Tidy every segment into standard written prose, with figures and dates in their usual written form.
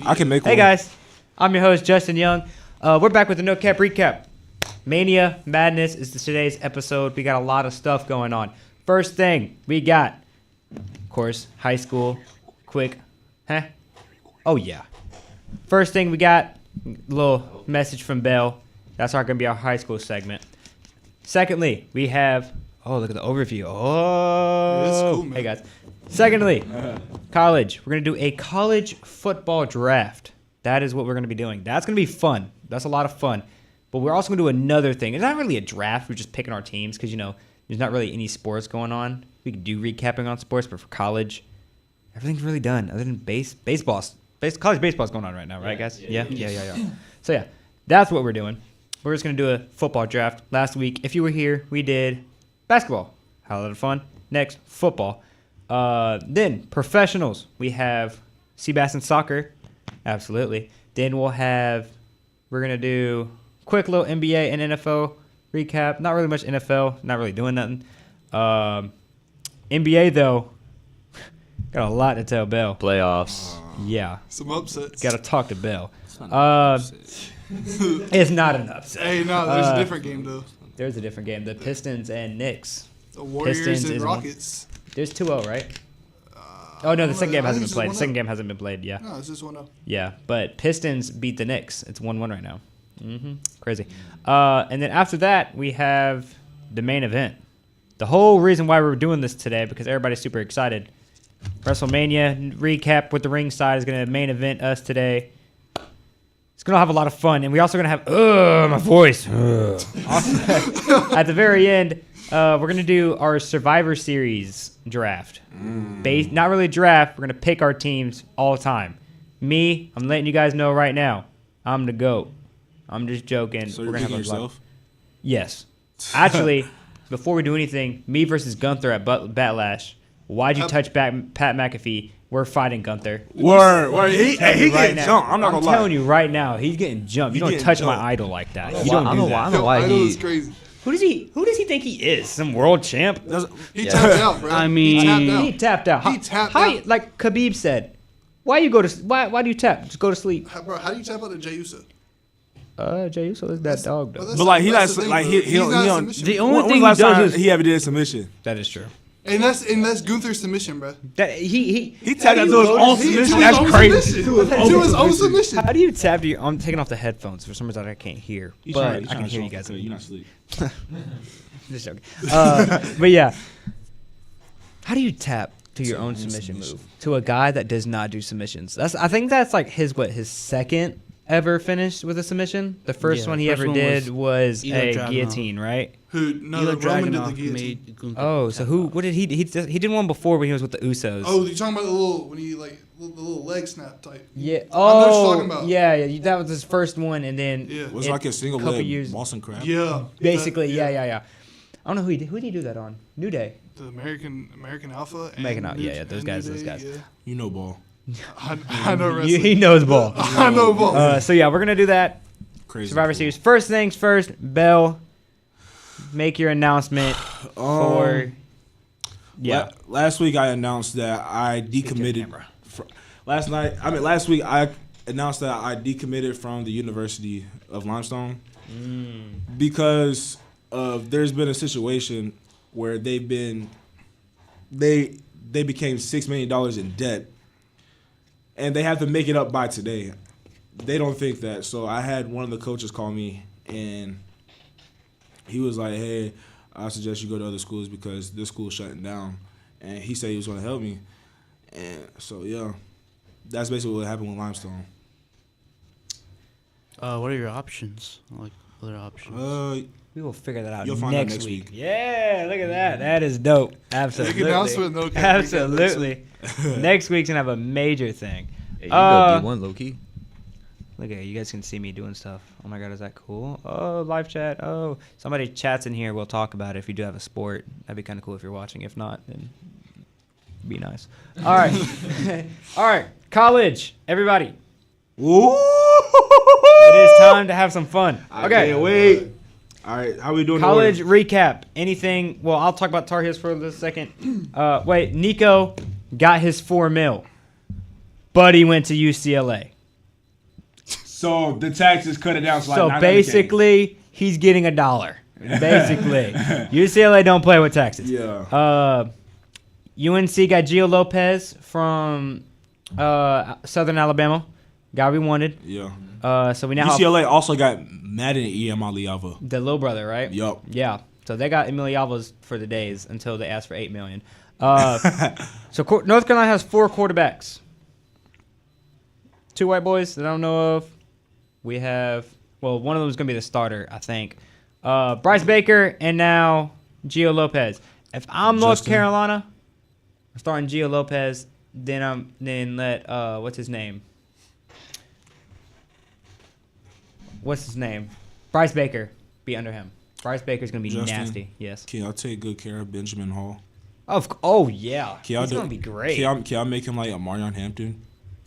I can make one. Hey guys, I'm your host Justin Young. We're back with the No Cap Recap. Mania Madness is today's episode. We got a lot of stuff going on. First thing we got, of course, high school. Quick, Oh yeah. First thing we got, a little message from Bell. That's going to be our high school segment. Secondly, we have. Oh, look at the overview. Oh, that's cool, man. Hey guys. Secondly, college. We're going to do a college football draft. That is what we're going to be doing. That's going to be fun. That's a lot of fun. But we're also going to do another thing. It's not really a draft. We're just picking our teams because, there's not really any sports going on. We can do recapping on sports, but for college, everything's really done other than baseball. College baseball's going on right now, right, guys? Yeah. So, yeah, that's what we're doing. We're just going to do a football draft. Last week, if you were here, we did basketball. Had a lot of fun. Next, football. Then professionals, we have Seabass and soccer, absolutely. Then we're gonna do quick little NBA and NFL recap. Not really much NFL, not really doing nothing. NBA though, got a lot to tell Bell. Playoffs. Yeah, Some upsets. got to talk to Bell. It's not an upset. It's not an upset. Hey, no, there's a different game though. There's a different game. The Pistons and Knicks. The Warriors Pistons and is Rockets. There's 2-0, right? Oh no, the second game I hasn't think been played. The it's second game hasn't been played. Yeah. No, it's just 1-0. Yeah, but Pistons beat the Knicks. It's 1-1 right now. Crazy. And then after that, we have the main event. The whole reason why we're doing this today, because everybody's super excited. WrestleMania recap with the ringside is going to main event us today. It's going to have a lot of fun. And we're also going to have, my voice. At the very end, we're going to do our Survivor Series draft. Not really draft. We're going to pick our teams all the time. Me, I'm letting you guys know right now, I'm the GOAT. I'm just joking. So we're you're gonna picking have yourself? Yes. Actually, before we do anything, me versus Gunther at Batlash. Why'd you touch Pat McAfee? We're fighting Gunther. Word. He Right getting now. jumped. I'm not gonna lie. telling you right now, he's getting jumped. You don't getting touch jumped. my idol like that. I You don't don't know do why. I that. don't know why Idol he. is crazy. Who does he think he is? Some world champ? He tapped out, bro. I mean- He tapped out. He tapped How out. like Khabib said, why do you tap? Just go to sleep. Bro, how do you tap out to Jey Uso? Jey Uso is that dog though. Well, But like that's he the not thing, like bro. he He's don't. not He don't submission. The only when thing last he does time is he ever did submission. That is true. And that's Gunther's submission, bro. That he tapped out to his own submission. That's crazy. To his own submission. How do you tap to your? I'm taking off the headphones for some reason I can't hear, but I can hear you guys. You're not asleep. Just joking. But yeah, how do you tap to your own submission move to a guy that does not do submissions? I think that's like his second ever finished with a submission. The first one he first ever one did was Ila a Dragunov. guillotine, right? Who? No, Ila Roman did the Dragunov guillotine. made Gunther Oh, so tap who? out. What did he? He did one before when he was with the Usos. Oh, you're talking about the little when he like the little leg snap type. yeah. I know what you're Oh, talking about. yeah. That was his first one, and then Yeah. Was it like a single couple leg years- Boston crab? Yeah. basically, yeah. I don't know who he did. Who did he do that on? New Day. The American Alpha. And American Alpha, New- yeah, those and guys, New those Day, guys. Yeah. You know ball. I know wrestling. He knows ball. I know ball. So yeah, we're gonna do that. Crazy. Survivor cool. Series. First things first, Bell, make your announcement for. Yeah. Last week I announced that I decommitted. Last week I announced that I decommitted from the University of Limestone because there's been a situation where they became $6 million in debt, and they have to make it up by today. They don't think that, so I had one of the coaches call me, and he was like, "Hey, I suggest you go to other schools because this school's shutting down." And he said he was going to help me, and so yeah, that's basically what happened with Limestone. What are your options? Like other options? We will figure that out You'll find out next next week. week. Yeah, look at that. That is dope. Absolutely. Big announcement, no cap. Absolutely. Next week's gonna have a major thing. Hey, you go D1 low key. Look at it. You guys can see me doing stuff. Oh my god, is that cool? Oh, live chat. Oh, somebody chats in here. We'll talk about it if you do have a sport. That'd be kind of cool if you're watching. If not, then be nice. All right. All right. College. Everybody. Ooh! It is time to have some fun. Okay. Can't wait. All right, how we doing? College recap. Anything? Well, I'll talk about Tar Heels for a second. Wait, Nico got his $4 million, but he went to UCLA. So the taxes cut it down to like So $900K. basically, he's getting $1. Basically, UCLA don't play with taxes. Yeah. UNC got Gio Lopez from Southern Alabama. Guy we wanted. Yeah. So we now have UCLA also got Madden and EM Aliava. the little brother, right? Yup. Yeah. So they got Emiliavas for the days until they asked for $8 million. So North Carolina has 4 quarterbacks. 2 white boys that I don't know of. We have, well, one of them is going to be the starter, I think. Bryce Baker and now Gio Lopez. If I'm North Justin. Carolina, I'm starting Gio Lopez. Then let what's his name? Bryce Baker be under him. Bryce Baker's going to be Justin. nasty. Yes. Can y'all take good care of Benjamin Hall? Oh yeah. Can y'all He's going to be great. Can y'all make him like a Marion Hampton?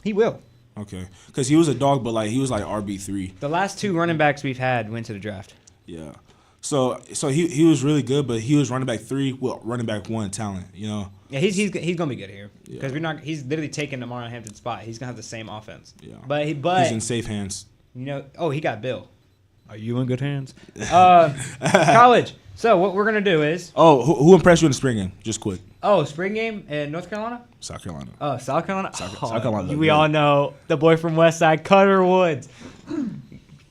He will. Okay. Because he was a dog, but like he was like RB3. The last 2 running backs we've had went to the draft. Yeah. So he was really good, but he was running back 3 with running back 1 talent, you know? Yeah, he's gonna be good here because Yeah. he's literally taking the Marion Hampton spot. He's gonna have the same offense. Yeah. But He's in safe hands. you know, he got Bill. Are you in good hands? College. So what we're gonna do is Oh, who impressed you in the spring game? Just quick. spring game in North Carolina. South Carolina. Oh, South Carolina. South Carolina looked We good. all know the boy from Westside, Cutter Woods.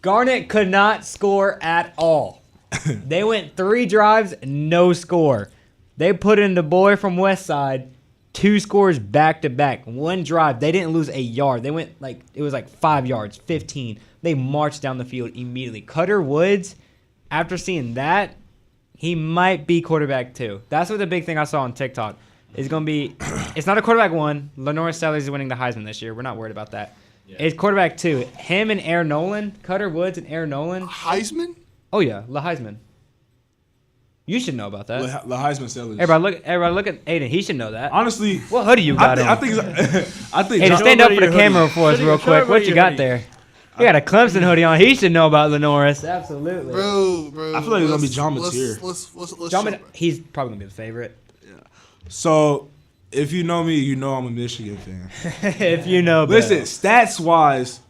Garnett could not score at all. They went 3 drives, no score. They put in the boy from Westside, 2 scores back to back. 1 drive, they didn't lose a yard. They went it was like 5 yards, 15. They marched down the field immediately. Cutter Woods, after seeing that, he might be quarterback 2. That's what the big thing I saw on TikTok is going to be. It's not a quarterback 1. Lenore Sellers is winning the Heisman this year. We're not worried about that. Yeah. It's quarterback 2. Him and Aaron Nolan, Cutter Woods and Aaron Nolan. Heisman? Oh yeah, the Heisman. You should know about that. The Heisman sellers. Everybody look at Aiden. He should know that. Honestly, What hoodie you got I on? think Aiden, John- stand up for the your hoodie. camera for us real quick. What you got there? You got a Clemson hoodie on. He should know about Lenoris. Absolutely. Bro. I feel like it's gonna be let's- John let's- Mateer. Let's John show- Mc- he's probably gonna be the favorite. So, if you know me, you know I'm a Michigan fan. If you know. Listen, stats wise,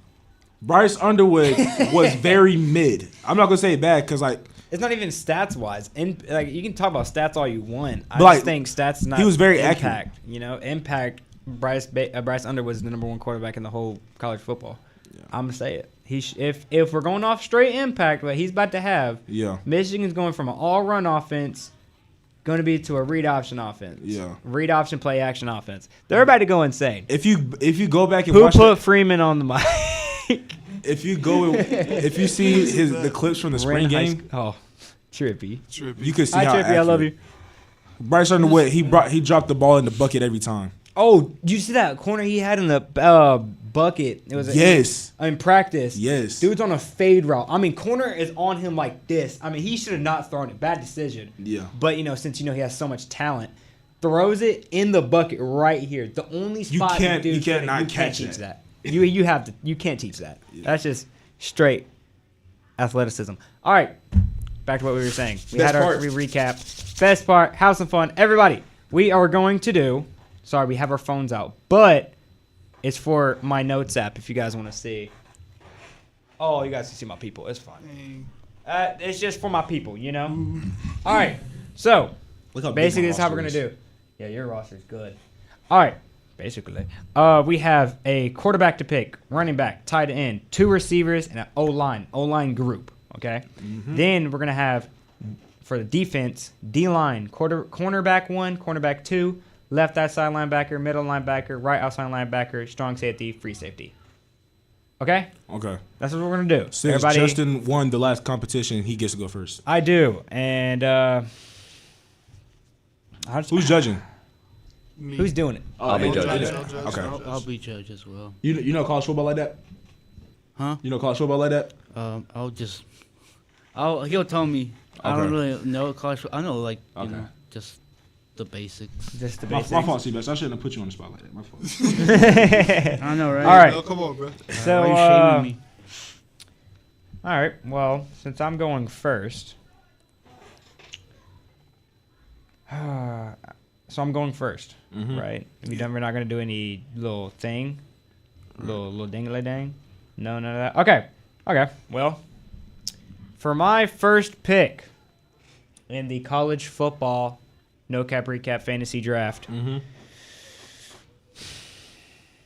Bryce Underwood was very mid. I'm not gonna say bad because like it's not even stats wise. You can talk about stats all you want. I But, like, just think stats is not. he was very impact. You know, impact. Bryce Underwood is the number 1 quarterback in the whole college football. Yeah. I'm gonna say it. If we're going off straight impact, what he's about to have, yeah, Michigan's going from an all-run offense, going to be to a read option offense. Yeah, read option play action offense. They're about to go insane. If you go back and Who watch put Freeman on the mic? if you see the clips from the spring game, Trippy. you can see Hi how Trippy, I love you. Bryce Underwood, he dropped the ball in the bucket every time. Oh, did you see that corner he had in the bucket? It was in practice. Yes. Dude's on a fade route. I mean, corner is on him like this. I mean, he should have not thrown it. Bad decision. Yeah. But since he has so much talent, throws it in the bucket right here. The only spot you can't teach that. You can't teach that. Yeah. That's just straight athleticism. All right. Back to what we were saying. We had our recap. Best part, have some fun. Everybody, we are going to do. Sorry, we have our phones out, but it's for my notes app if you guys want to see. Oh, you guys can see my people. It's fine. It's just for my people, All right. So, basically, this is how we're going to do. Yeah, your roster's good. All right. Basically. We have a quarterback to pick, running back, tight end, 2 receivers, and an O-line group, okay? Mm-hmm. Then we're going to have, for the defense, D-line, cornerback 1, cornerback 2, left outside linebacker, middle linebacker, right outside linebacker, strong safety, free safety. Okay? Okay. That's what we're going to do. Since Justin won the last competition, he gets to go first. I do. And who's judging? Me. Who's doing it? I'll be judging. Okay. I'll be judge as well. You know college football like that? Huh? You know college football like that? He'll tell me. I Okay. don't really know college. I know Okay. just the basics. Just the My basics. fault, Seabass. I shouldn't have put you on the spot like that. My fault. I know, right? All right. No, come on, bro. So, why are you shaming me? all right. Well, since I'm going first, so I'm going first, right? We're not gonna do any little thing, little dingly dang. No, none of that. Okay. Well, for my first pick in the college football no cap recap fantasy draft. Mm-hmm.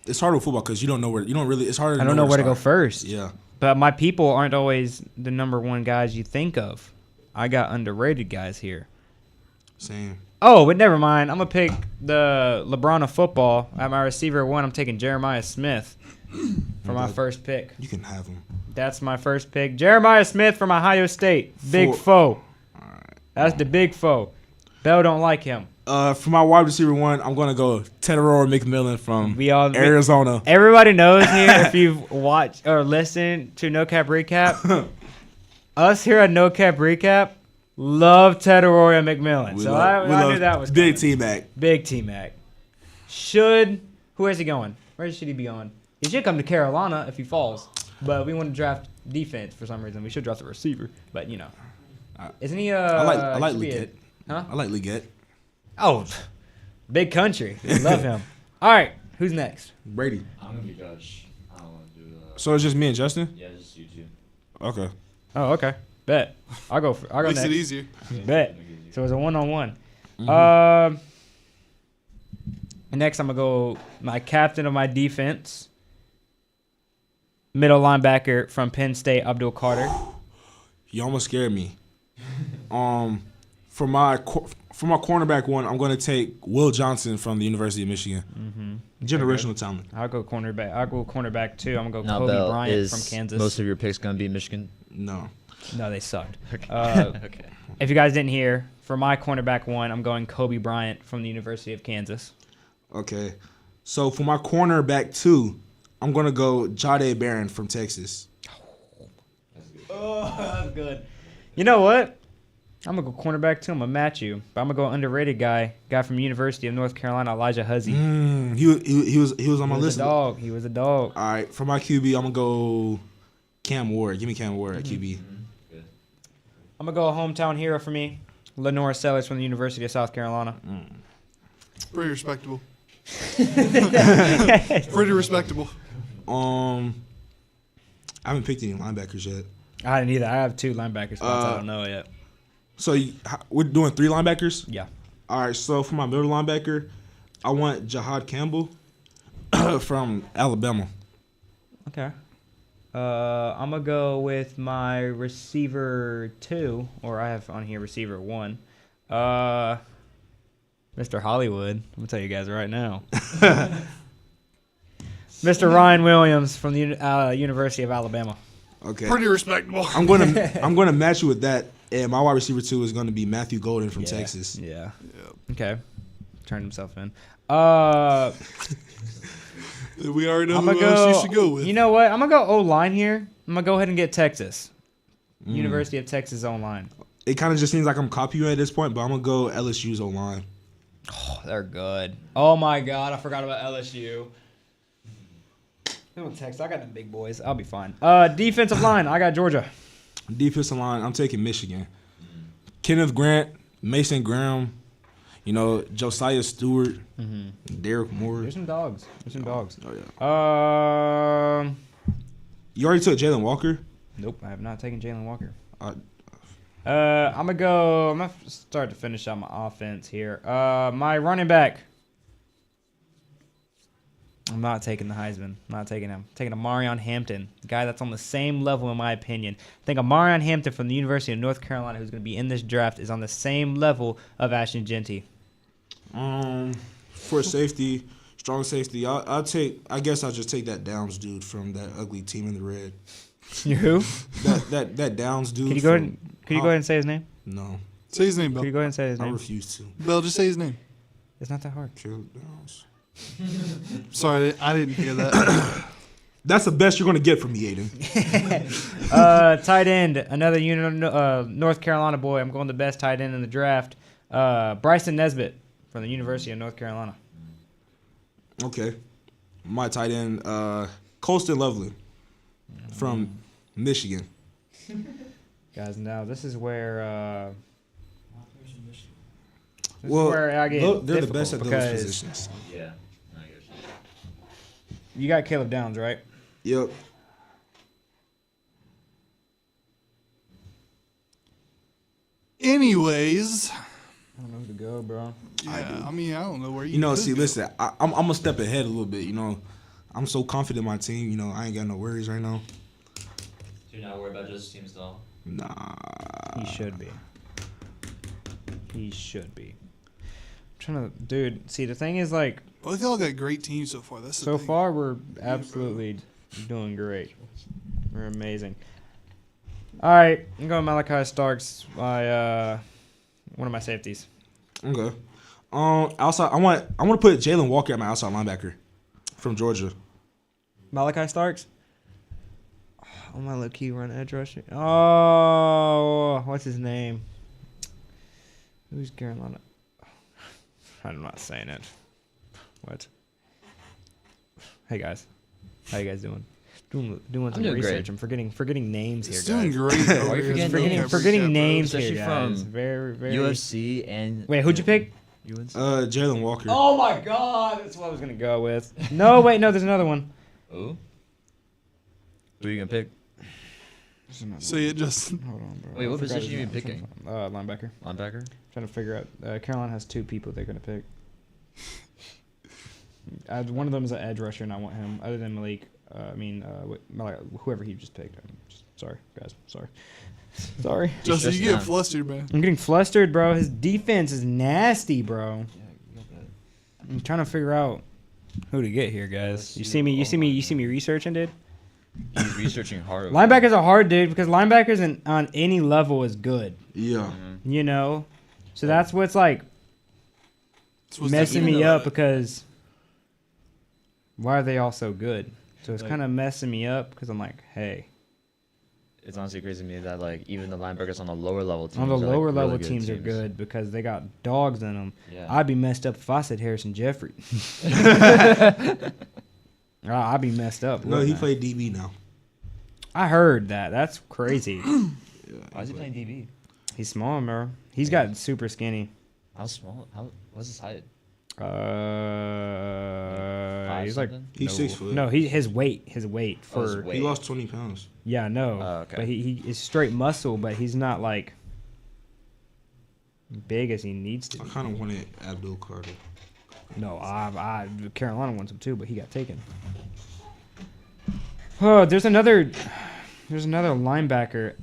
It's hard with football because you don't know where. You don't really. It's hard. I don't know where to go start. first. Yeah. But my people aren't always the number one guys you think of. I got underrated guys here. Same. Oh, but never mind. I'm going to pick the LeBron of football. At my receiver 1, I'm taking Jeremiah Smith for my first pick. You can have him. That's my first pick. Jeremiah Smith from Ohio State. Big foe. All right. That's the big foe. Bell don't like him. For my wide receiver 1, I'm going to go Tedoror McMillan from Arizona. Everybody knows here, if you've watched or listened to No Cap Recap, us here at No Cap Recap love Tedoror McMillan. So I knew that was big coming. T-Mac. Big T-Mac. Who is he going? Where should he be on? He should come to Carolina if he falls. But we want to draft defense for some reason. We should draft a receiver. But, you know. Isn't he I like Leggett. Huh? I like Leggett. Oh, big country. Love him. All right. Who's next? Brady. I'm going to be Josh. I don't want to do So it's just me and Justin? Yeah, just you two. Okay. Oh, okay. Bet. I'll go Makes next. it easier. Bet. So it's a one-on-one. Mm-hmm. Next, I'm going to go my captain of my defense, middle linebacker from Penn State, Abdul Carter. You almost scared me. For my cornerback 1, I'm going to take Will Johnson from the University of Michigan. Mm-hmm. Generational talent. I'll go cornerback 2. I'm going to go Now, Kobe Bell, Bryant is from Kansas. most of your picks going to be Michigan? No. No, they sucked. Okay. If you guys didn't hear, for my cornerback 1, I'm going Kobe Bryant from the University of Kansas. Okay. So for my cornerback 2, I'm going to go Jahdae Barron from Texas. Oh, that's good. You know what? I'm going to go cornerback 2. I'm going to match you. But I'm going to go underrated guy from University of North Carolina, Elijah Huzzy. He was on my list. He was a dog. All right. For my QB, I'm going to go Cam Ward. Give me Cam Ward at QB. I'm going to go a hometown hero for me, Lenore Sellers from the University of South Carolina. Pretty respectable. Pretty respectable. I haven't picked any linebackers yet. I didn't either. I have 2 linebacker spots. I don't know yet. So we're doing 3 linebackers? Yeah. All right. So for my middle linebacker, I want Jahad Campbell from Alabama. Okay. I'm going to go with my receiver 2, or I have on here receiver 1. Mr. Hollywood. I'm going to tell you guys right now. Mr. Ryan Williams from the University of Alabama. Okay. Pretty respectable. I'm gonna match you with that, and my wide receiver 2 is gonna be Matthew Golden from Texas. Yeah. Yep. Okay. Turned himself in. We already know I'm who gonna else go. you should go with. You know what? I'm gonna go O-line here. I'm gonna go ahead and get Texas. University of Texas O-line. It kind of just seems like I'm copying you at this point, but I'm gonna go LSU's O-line. Oh, they're good. Oh my God, I forgot about LSU. Texas, I got the big boys. I'll be fine. Defensive line, I got Georgia. Defensive line, I'm taking Michigan. Kenneth Grant, Mason Graham, Josiah Stewart, Derek Moore. There's some dogs. Oh, yeah. You already took Jalen Walker? Nope, I have not taken Jalen Walker. Uh, I'm gonna start to finish out my offense here. My running back. I'm not taking the Heisman. I'm not taking him. I'm taking Amarion Hampton, the guy that's on the same level in my opinion. I think Amarion Hampton from the University of North Carolina, who's going to be in this draft, is on the same level of Ashton Genty. For safety, strong safety, I guess I'll just take that Downs dude from that ugly team in the red. You who? that Downs dude. Can you go ahead and say his name? No. Say his name, Can you Bell. go ahead and say his I name? refuse to. Bell, just say his name. It's not that hard. Caleb Downs. Sorry, I didn't hear that. That's the best you're gonna get from me, Aiden. Tight end, another North Carolina boy. I'm going the best tight end in the draft. Bryson Nesbitt from the University of North Carolina. Okay. My tight end, Colston Loveland from Michigan. Guys, now this is where Well, I get they're the best difficult at those because Yeah. I guess. you got Caleb Downs, right? Yep. Anyways, I don't know who to go, bro. yeah, I mean, I don't know where you. You know, could see, go. listen, I'm gonna step ahead a little bit. You know, I'm so confident in my team. You know, I ain't got no worries right now. So you're not worried about just teams though. Nah. He should be. He should be. I'm trying to, dude. See, the thing is, like, Well, they all got great teams so far. That's the so thing. far we're absolutely doing great. We're amazing. All right, I'm going Malachi Starks. One of my safeties. Okay. Outside, I want to put Jalen Walker at my outside linebacker from Georgia. Malachi Starks. Oh, my low key run edge rusher. Oh, what's his name? Who's Carolina? I'm not saying it. What? Hey guys, how you guys doing? Doing some doing research. great. I'm forgetting names here, It's guys. doing great. Why over you here. forgetting It's names? Forgetting bro. names Especially here, guys. from Very, very. UFC and Wait, who'd you pick? UNC. Jalen Walker. Oh my God, that's what I was gonna go with. No, wait, no, there's another one. Who? Who are you gonna pick? Say it, Justin. Hold on, bro. Wait, what I forgot position his you name. picking? Linebacker. Linebacker. Trying to figure out. Carolina has two people they're gonna pick. One of them is an edge rusher, and I want him. Other than Malik, whoever he just picked. Sorry, guys. Sorry. Sorry. Justin, you stressing get out. flustered, man. I'm getting flustered, bro. His defense is nasty, bro. I'm trying to figure out who to get here, guys. You see me researching, dude. He's researching hard. over Linebackers are hard, dude, because linebackers on any level is good. Yeah. You know, so that's what's like It's what's messing different me about up it. because why are they all so good? So it's Like- kind of messing me up because I'm like, hey, It's honestly crazy to me that like even the linebackers on the lower level teams on the are, like, lower really level good teams are good because they got dogs in them. Yeah. I'd be messed up if I said Harrison Jeffrey. I'd be messed up. No, wouldn't he I? played DB now. I heard that. That's crazy. Why is he playing DB? He's small, bro. He's got super skinny. How small? What's his height? He's like something? He's no, 6 foot. No, his weight Oh, his for weight. He lost 20 pounds. yeah, no. Oh, okay. But he is straight muscle, but he's not like big as he needs to I be. kind of wanted Abdul Carter. No, I Carolina wants him too, but he got taken. Oh, there's another linebacker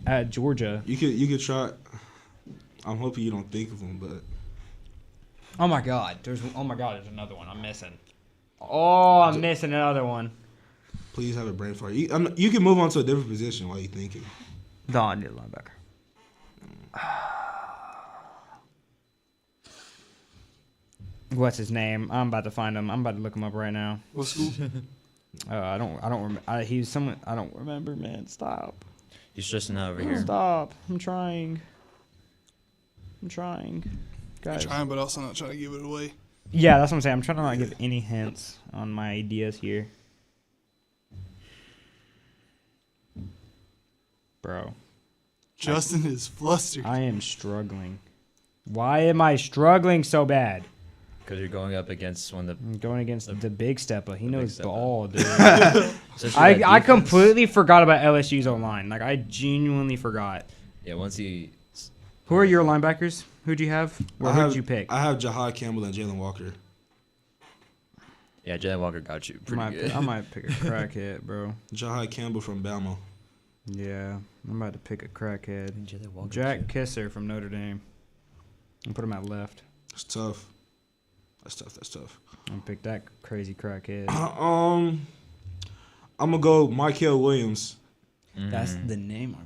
at Georgia. You could try. I'm hoping you don't think of him, but Oh my God, there's another one I'm missing. Oh, I'm missing another one. please have a brain fart. You can move on to a different position while you're thinking. No, I need a linebacker. What's his name? I'm about to find him. I'm about to look him up right now. What school? I don't remember. He's someone I don't remember, man. Stop. He's stressing out over here. Stop. I'm trying. I'm Guys. trying, but also not trying to give it away. Yeah, that's what I'm saying. I'm trying to not give any hints on my ideas here. Bro, Justin is flustered. I am struggling. Why am I struggling so bad? Because you're going up against one of the. I'm going against the big stepper. He the big knows stepper. ball, dude. especially that I defense. completely forgot about LSU's O-line. Like, I genuinely forgot. Yeah, once he. Who are your linebackers? Who'd you have? Or who did you pick? I have Jahad Campbell and Jalen Walker. Yeah, Jalen Walker got you pretty good. I might pick a crackhead, bro. Jahad Campbell from Bama. Yeah, I'm about to pick a crackhead. Jalen Walker. Jack too. Kisser from Notre Dame. I'll put him at left. That's tough. That's tough. I'll pick that crazy crackhead. I'm gonna go Michael Williams. That's the name.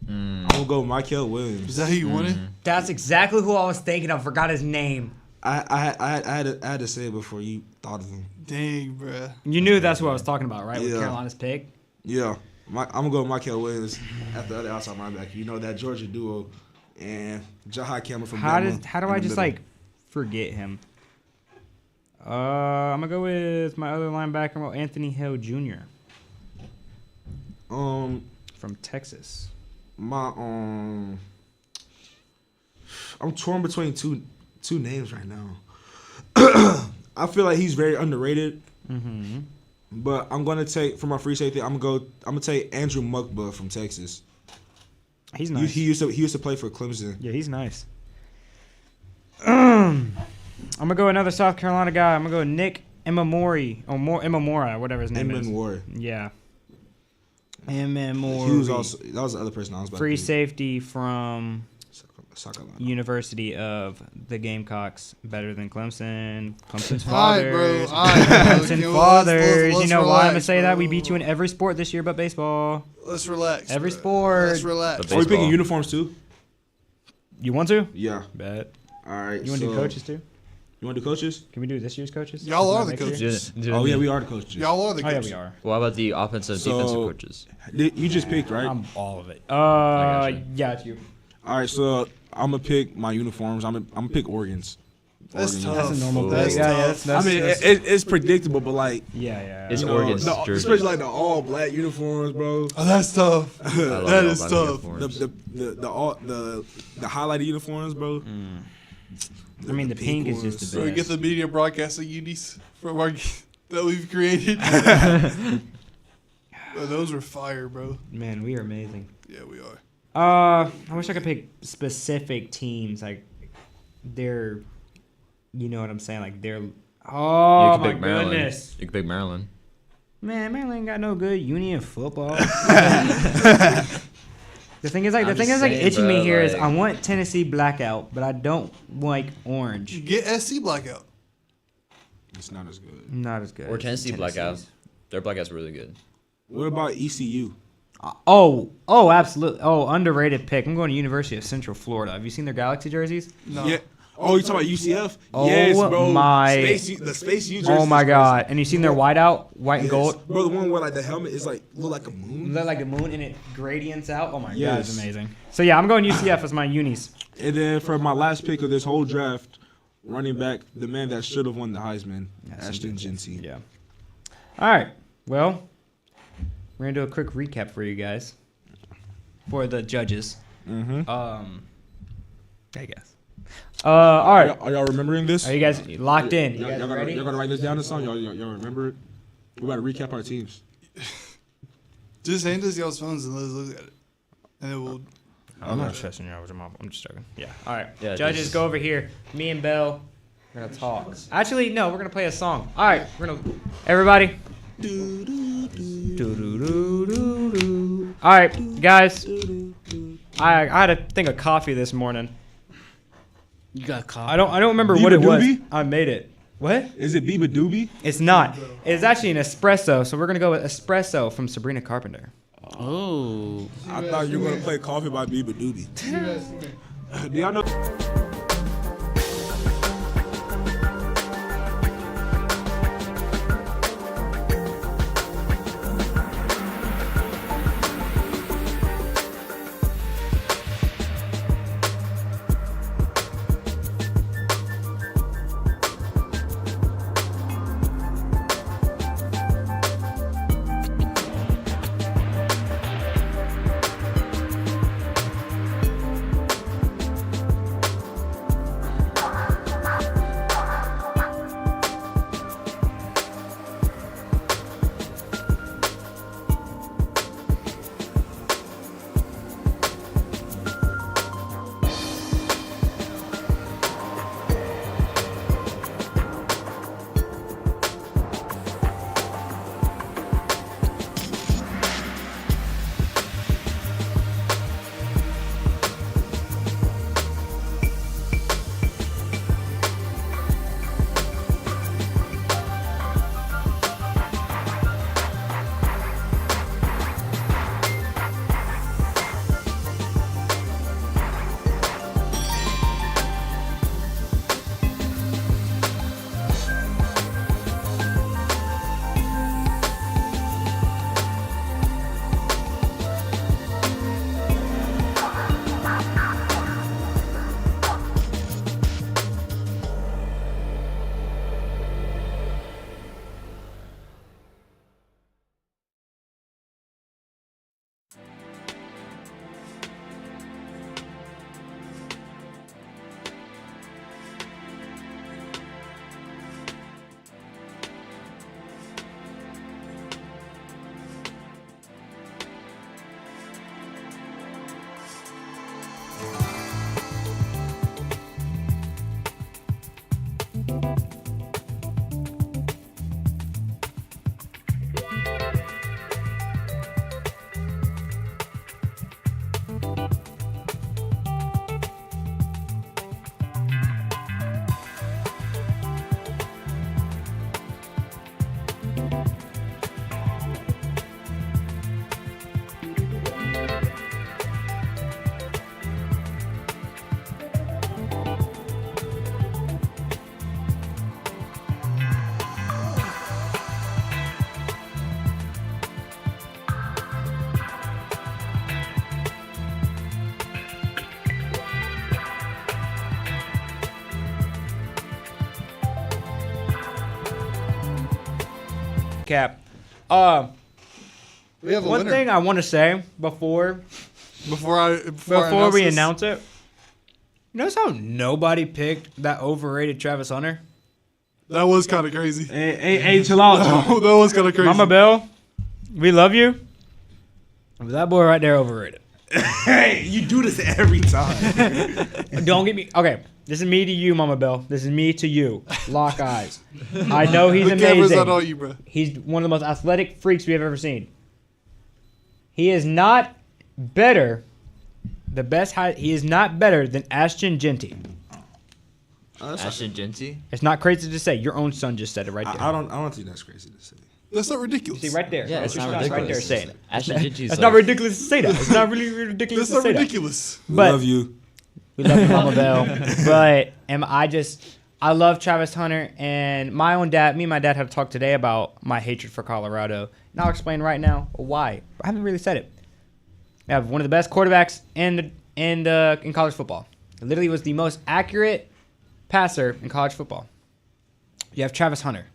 I'm gonna go Michael Is Williams. that who you wanted? That's exactly who I was thinking of. Forgot his name. I had to say it before you thought of him. Dang, bruh. You knew that's who I was talking about, right? With Yeah. Carolina's pick. Yeah, I'm gonna go Michael Williams at the other outside linebacker. You know that Georgia duo, and Jahad Campbell from How Bama. do in I the just middle. like forget him? I'm gonna go with my other linebacker, well, Anthony Hill Jr. from Texas. I'm torn between two names right now. I feel like he's very underrated. Mm-hmm. But I'm gonna take for my free safety. I'm gonna take Andrew Mukba from Texas. He's nice. He used to play for Clemson. Yeah, he's nice. I'm gonna go another South Carolina guy. I'm gonna go Nick Imamura, whatever his name is. Ward. Yeah. Imamura. He was also that was the other person I was about free to pick. safety from South Carolina. University of the Gamecocks. Better than Clemson. Clemson's All right, fathers. bro. All right, bro. Clemson You know, fathers. let's You know why I'm gonna relax, say that? bro. We beat you in every sport this year, but baseball. Let's relax. Every bro. sport. Let's relax. But Are we picking Baseball. uniforms too? You want to? Yeah. Bet. All right. You want to do coaches too? You want to do coaches? Can we do this year's coaches? Y'all are the Next year? coaches. Oh yeah, we are the coaches. Y'all are the Oh yeah, coaches. we are. What about the offensive, So- defensive coaches? You just picked, right? I'm all of it. gotcha. Yeah, it's you. All right, so I'm gonna pick my uniforms. I'm gonna pick Oregon's. That's Oregon, tough. That's a normal That's pick. Yeah, yeah, tough. that's I mean, that's- it's predictable, but like yeah. It's you know, Oregon's the- jersey. especially like the all black uniforms, bro. Oh, that's tough. I love That the is all-black tough. uniforms. The highlighted uniforms, bro. I mean, the pink is just the So we best. get the media broadcasting unis from our that we've created. Bro, those were fire, bro. Man, we are amazing. Yeah, we are. I wish I could pick specific teams. Like, they're, you know what I'm saying? Like, they're. You Oh can my pick Maryland. goodness, You can pick Maryland. man, Maryland ain't got no good union football. The thing is, like, I'm just saying, itching me bro, here is like- I want Tennessee blackout, but I don't like orange. Get SC blackout. It's not as good. Not as good. Or as Tennessee blackout. Tennessee's. Their blackout's really good. What about ECU? Oh, absolutely. Oh, underrated pick. I'm going to University of Central Florida. Have you seen their Galaxy jerseys? No. Yeah. Oh, you talking about UCF? Oh, yes, bro. my- the Space U jersey. Oh my is God! And you seen their whiteout, white and Yes. gold? Bro, the one where like the helmet is like look like a moon. Look like the moon and it gradients out. Oh my God, Yes. it's amazing. So yeah, I'm going UCF as my unis. And then for my last pick of this whole draft, running back, the man that should have won the Heisman, Ashton Genty. Yeah. All right. Well, we're gonna do a quick recap for you guys, for the judges. Mm-hmm. I guess. All right. Are y'all remembering this? Are you guys locked in? You Y'all guys gonna, ready? y'all gonna write this down this song? Y'all remember it? We about to recap our teams. Just hand us y'all's phones and let's look at it. And then we'll. I'm not stressing you out. I'm just joking. Yeah. All right. Yeah, Judges, just- go over here. Me and Belle, we're gonna talk. Actually, no, we're gonna play a song. All right. We're gonna. Everybody. All right, guys. I had a thing of coffee this morning. You got caught. I don't remember what it Biba was. Doobie? I made it. What? Is it Biba Doobie? It's not. It's actually an espresso. So we're gonna go with espresso from Sabrina Carpenter. Oh. I thought you were gonna play Coffee by Biba Doobie. Do y'all know? Cap. We have a One winner. thing I want to say before Before we this, announce it, you notice how nobody picked that overrated Travis Hunter? that was kind of crazy. Hey, chill out. That was kind of crazy. Mama Bell, we love you. But that boy right there overrated. Hey, you do this every time. Don't get me. Okay, this is me to you, Mama Bell. This is me to you. Lock eyes. I know he's The camera's amazing. not on you, bro. He's one of the most athletic freaks we have ever seen. He is not better. He is not better than Ashton Genty. Ashton Genty. It's not crazy to say. Your own son just said it right there. I don't think that's crazy to say. That's not ridiculous. See right there. Yeah, That's it's your not son right there ridiculous. saying it. Ashton Genty's That's like, not ridiculous to say that. It's not really ridiculous That's to not say ridiculous. We But- love you. We love you, Mama Bell. But I love Travis Hunter, and me and my dad had a talk today about my hatred for Colorado. And I'll explain right now why. I haven't really said it. I have one of the best quarterbacks in college football. He literally was the most accurate passer in college football. You have Travis Hunter.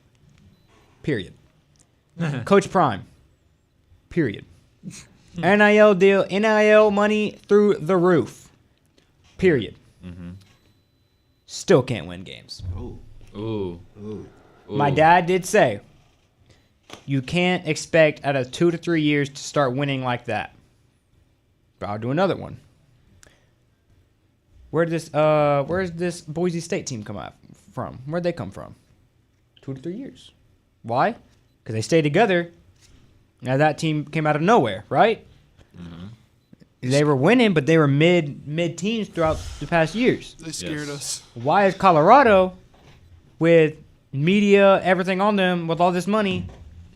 Period. Coach Prime. Period. NIL deal, NIL money through the roof. Period. Still can't win games. ooh. My dad did say you can't expect out of 2 to 3 years to start winning like that. But I'll do another one. Where's this Boise State team come out from? Where'd they come from? 2 to 3 years. Why? Because they stayed together. Now that team came out of nowhere, right? They were winning, but they were mid teams throughout the past years. They scared us. Why is Colorado, with media, everything on them, with all this money,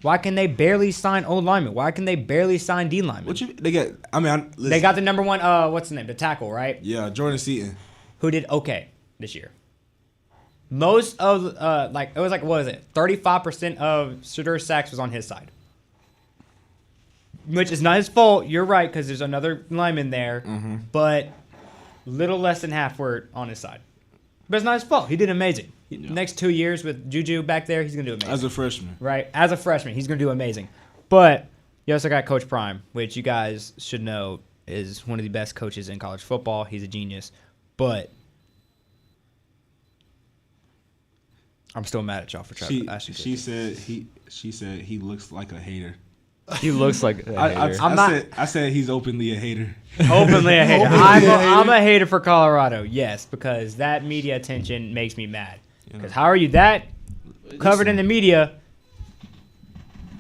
why can they barely sign old linemen? Why can they barely sign D linemen? They get? I mean, They got the number one, what's the name? The tackle, right? yeah, Jordan Seaton. Who did okay this year. Most of, it was what was it? 35% of Shedeur sacks was on his side. Which is not his fault. You're right, because there's another lineman there. But little less than half were on his side. But it's not his fault. He did amazing. Next 2 years with Juju back there, he's going to do amazing. As a freshman. Right? As a freshman, he's going to do amazing. But you also got Coach Prime, which you guys should know is one of the best coaches in college football. He's a genius. But I'm still mad at y'all for trying to Ashton She Genty. said he looks like a hater. He looks like a hater. I said he's openly a hater. Openly a hater. Openly a hater. I'm a hater for Colorado, yes, because that media attention makes me mad. Because how are you that covered in the media?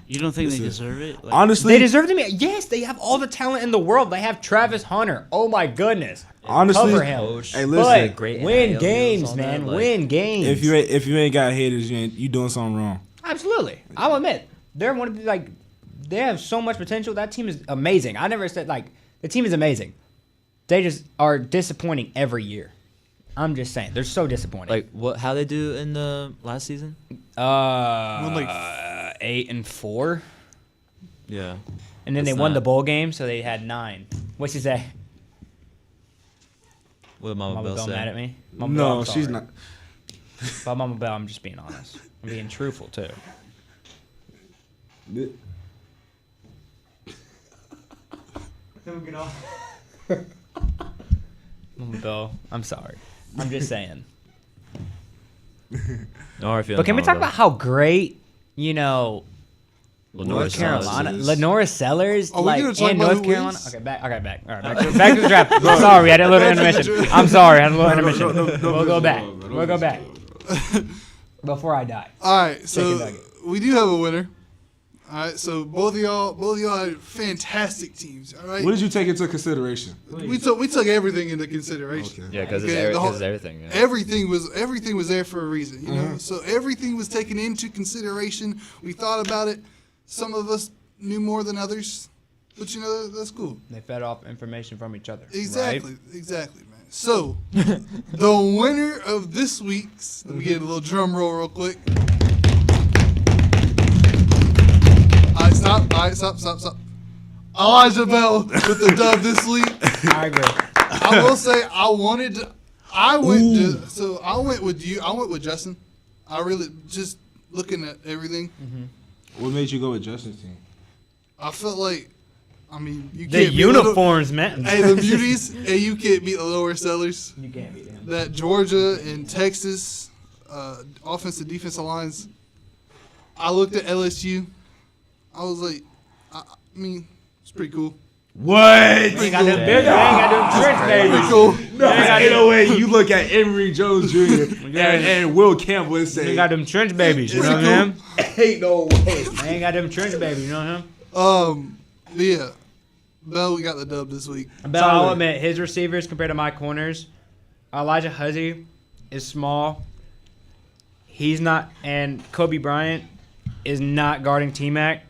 You don't think they deserve it? Like, Honestly, They deserve to be. Yes, they have all the talent in the world. They have Travis Hunter. Oh my goodness. honestly, Cover him. hey, But listen. great win NIL games, deals on man. that, like- Win games. If you ain't got haters, you doing something wrong. Absolutely. I'll admit. They're one of the, they have so much potential. That team is amazing. I never said, the team is amazing. They just are disappointing every year. I'm just saying. They're so disappointing. Like what? How they do in the last season? 8-4. Yeah. And then That's they won not- the bowl game, so they had 9. What'd she say? What did Mama Mama Bell Bell say? mad at me? Mama Bell, No, I'm she's sorry. not. But Mama Bell, I'm just being honest. I'm being truthful, too. Mama Bell, I'm sorry. I'm just saying. No hard feelings. But can we Mama talk Bell. about how great, Lenora North Sellers Carolina, is? Lenora Sellers, Are we gonna talk in about North who Carolina? wins? Okay, back. All right, back to the draft. I'm sorry, we had a little intermission. I'm sorry, I had a little intermission. We'll go back. We'll go back. Before I die. All right, Chicken so nugget. we do have a winner. All right, so both of y'all had fantastic teams. All right, What did you take into consideration? we took everything into consideration. Okay. Yeah, because Okay, the whole- it's everything. Yeah. Everything was there for a reason, you know. So everything was taken into consideration. We thought about it. Some of us knew more than others, but you know that's cool. They fed off information from each other. Exactly, exactly, man. So the winner of this week's, let me get a little drum roll real quick. All right, stop. Elijah Bell with the dub this week. I agree. I will say I went with you. I went with Justin. I really just looking at everything. What made you go with Justin's team? I felt like, I mean, you The can't beat uniforms, man. Hey, the beauties, and you can't beat the lower sellers. You can't beat them. That Georgia and Texas offensive defensive lines. I looked at LSU. I was like, I mean, it's pretty cool. What? They got them big. They ain't got them trench Pretty babies. cool. No, ain't no way you look at Emory Jones Jr. and Will Campbell and They say, got them trench babies. You Is know it what I mean? ain't no way. They ain't got them trench babies. You know what I mean? Yeah. Bell, we got the dub this week. But I'll admit, his receivers compared to my corners, Elijah Huzzy is small. He's not, and Kobe Bryant is not guarding T-Mac.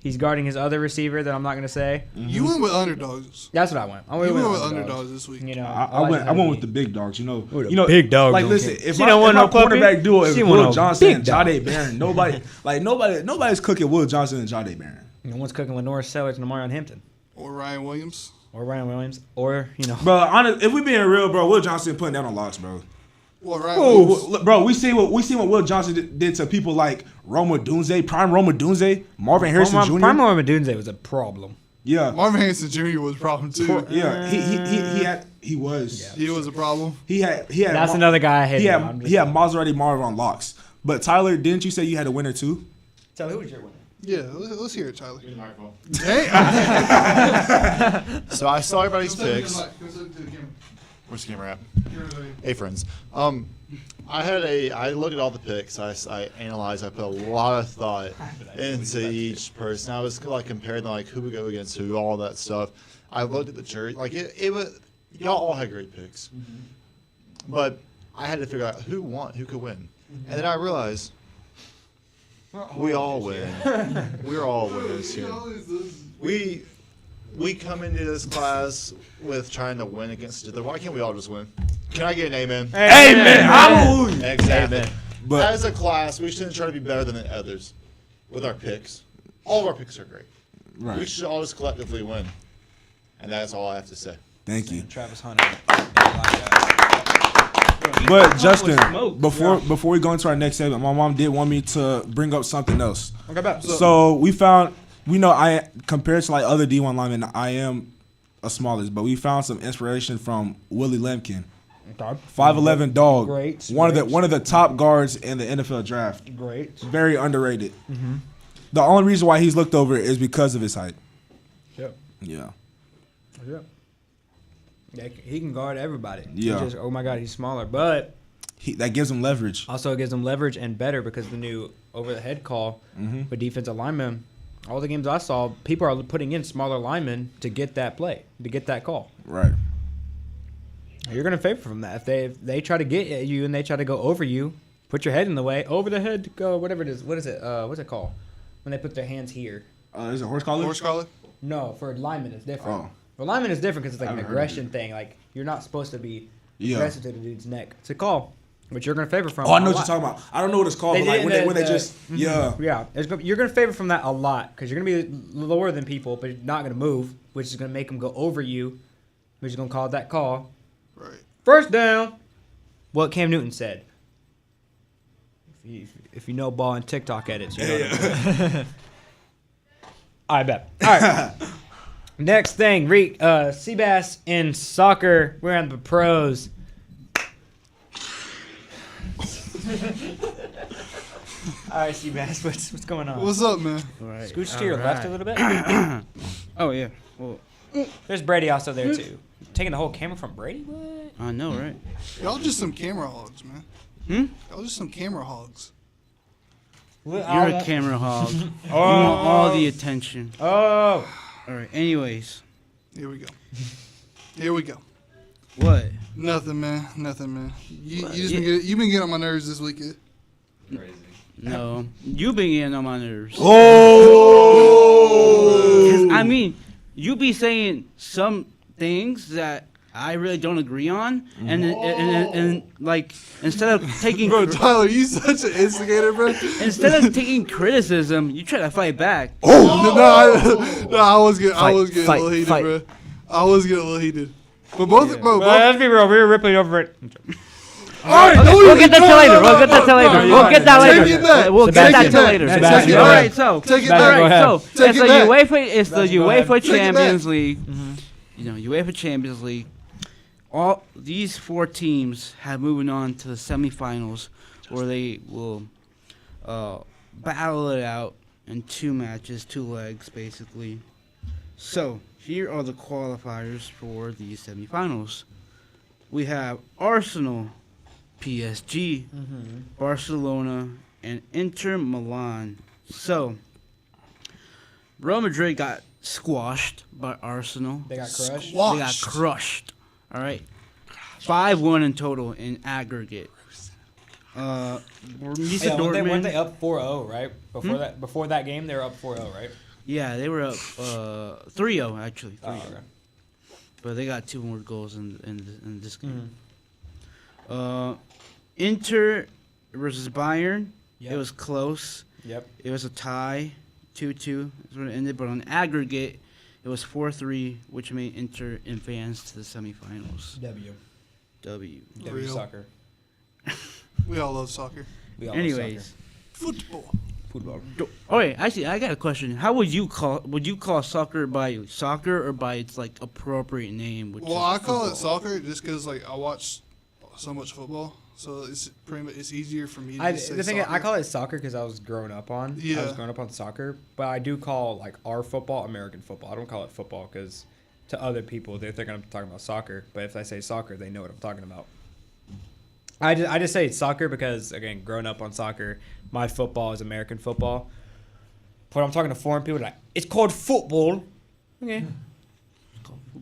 He's guarding his other receiver that I'm not going to say. You went with underdogs. That's what I went. You went with underdogs this week. You know, I went with the big dogs. You know, big dogs Like, don't listen, care. if She my, don't want if my no puppy. quarterback duo is She want Will no Johnson big and dog. Jade Barron, nobody's cooking Will Johnson and Jade Barron. No one's cooking Lenore Sellers and Amarion Hampton. Or Ryan Williams. Or Ryan Williams. Or, Bro, honest, if we being real, bro, Will Johnson putting down on locks, bro. Well, Ryan Williams. Ooh, bro, we see what Will Johnson did to people like Roma Dunze, Prime Roma Dunze, Marvin Harrison Jr. Prime Marvin Dunze was a problem. Yeah, Marvin Harrison Jr. was a problem, too. yeah, he was. He was a problem. He had. That's another guy I hate. He had Maserati Marv on locks. But Tyler, didn't you say you had a winner too? Tell who was your winner? Yeah, let's hear it, Tyler. So I saw everybody's picks. Where's Where's the camera at? Hey, friends. I looked at all the picks. I analyzed. I put a lot of thought into each person. I was like comparing like who would go against who, all that stuff. I looked at the jury. Like it was. Y'all all had great picks, but I had to figure out who could win, and then I realized we all win. We're all winners here. We come into this class with trying to win against each other. Why can't we all just win? Can I get an amen? Amen. Hallelujah. Exactly. Amen. But as a class, we shouldn't try to be better than the others with our picks. All of our picks are great. We right. should all just collectively win. And that's all I have to say. Thank you. Travis Hunter. But Justin, before we go into our next segment, my mom did want me to bring up something else. Okay, bet. So we know I compared to like other D1 linemen, I am a smallest, but we found some inspiration from Willie Lemkin, 5'11" dog, Great. one of the top guards in the NFL draft. Great. Very underrated. The only reason why he's looked over is because of his height. Yep. Yeah. Yep. Yeah, he can guard everybody. Yeah. Oh my God, he's smaller, but That gives him leverage. also it gives him leverage and better because the new over-the-head call for defensive linemen. All the games I saw, people are putting in smaller linemen to get that play, to get that call. Right. You're going to favor from that. If they try to get at you and they try to go over you, put your head in the way, over the head, go, whatever it is. What is it? What's it called? When they put their hands here. Is it horse collar? Horse collar? No, for linemen it's different. Oh. For linemen it's different because it's like I an haven't heard of aggression thing. Like, you're not supposed to be Yeah. aggressive to the dude's neck. It's a call, which you're going to favor from. Oh, I know a what you're lot. talking about. I don't know what it's called, They but like did when they just yeah. Yeah, you're going to favor from that a lot because you're going to be lower than people, but you're not going to move, which is going to make them go over you, which is going to call that call. Right. First down. What Cam Newton said. If you know ball and TikTok edits, you know what I mean. I bet. All right. Next thing, Seabass in soccer. We're on the pros. All right, Seabass, what's going on? What's up, man? Right. Scooch to your left a little bit. Oh yeah. Well, There's Brady also there too. Taking the whole camera from Brady? What? I know, right? Y'all just some camera hogs, man. Y'all just some camera hogs. You're a camera hog. You want all the attention. Oh. All right. Anyways, Here we go. Here we go. what? Nothing, man. Nothing, man. You've been getting on my nerves this weekend. Crazy. No, you've been getting on my nerves. Oh. 'Cause, I mean, you be saying some things that I really don't agree on, and like instead of taking Bro, Tyler, you such an instigator, bro. instead of taking criticism, you try to fight back. No, I was getting a little heated, bro. I was getting a little heated. But both, Well, let's be real. We were rippling over it. All right, no, We'll get that till later. We'll get that till later. no, We'll get that Take later. it back. We'll Take get that it till back. later. Take it All back. right, so Take it back. back. Go ahead. so Take it's it the back. UEFA. It's the Go ahead. UEFA Take it Champions back. League. You know, UEFA Champions League. All these 4 teams have moving on to the semifinals, where they will battle it out in 2 matches, 2 legs, basically. So here are the qualifiers for these semifinals. We have Arsenal, PSG, Barcelona, and Inter Milan. So Real Madrid got squashed by Arsenal. They got crushed. They got crushed. All right. 5-1 in total in aggregate. Borussia Dortmund. Weren't they up 4-0, right? Before that game, they were up 4-0, right? Yeah, they were up 3-0 actually. 3-0. okay. But they got 2 more goals in this game. Inter versus Bayern. Yep. It was close. Yep. It was a tie, 2-2 is when it ended. But on aggregate, it was 4-3, which made Inter advance to the semifinals. W. W. W Real. soccer. We all love soccer. We all love Anyways. Football. soccer. Football. Oh wait, actually, I got a question. How would you call soccer by soccer or by its like appropriate name? Which Well, is I call it football? soccer just because like I watch so much football, so it's pretty much it's easier for me to I, just say the thing is, soccer. I call it soccer because I was growing up on. I Yeah. was growing up on soccer, but I do call like our football American football. I don't call it football because to other people they think I'm talking about soccer. But if I say soccer, they know what I'm talking about. I just say it's soccer because again, growing up on soccer, my football is American football. But I'm talking to foreign people, like it's called football. Okay.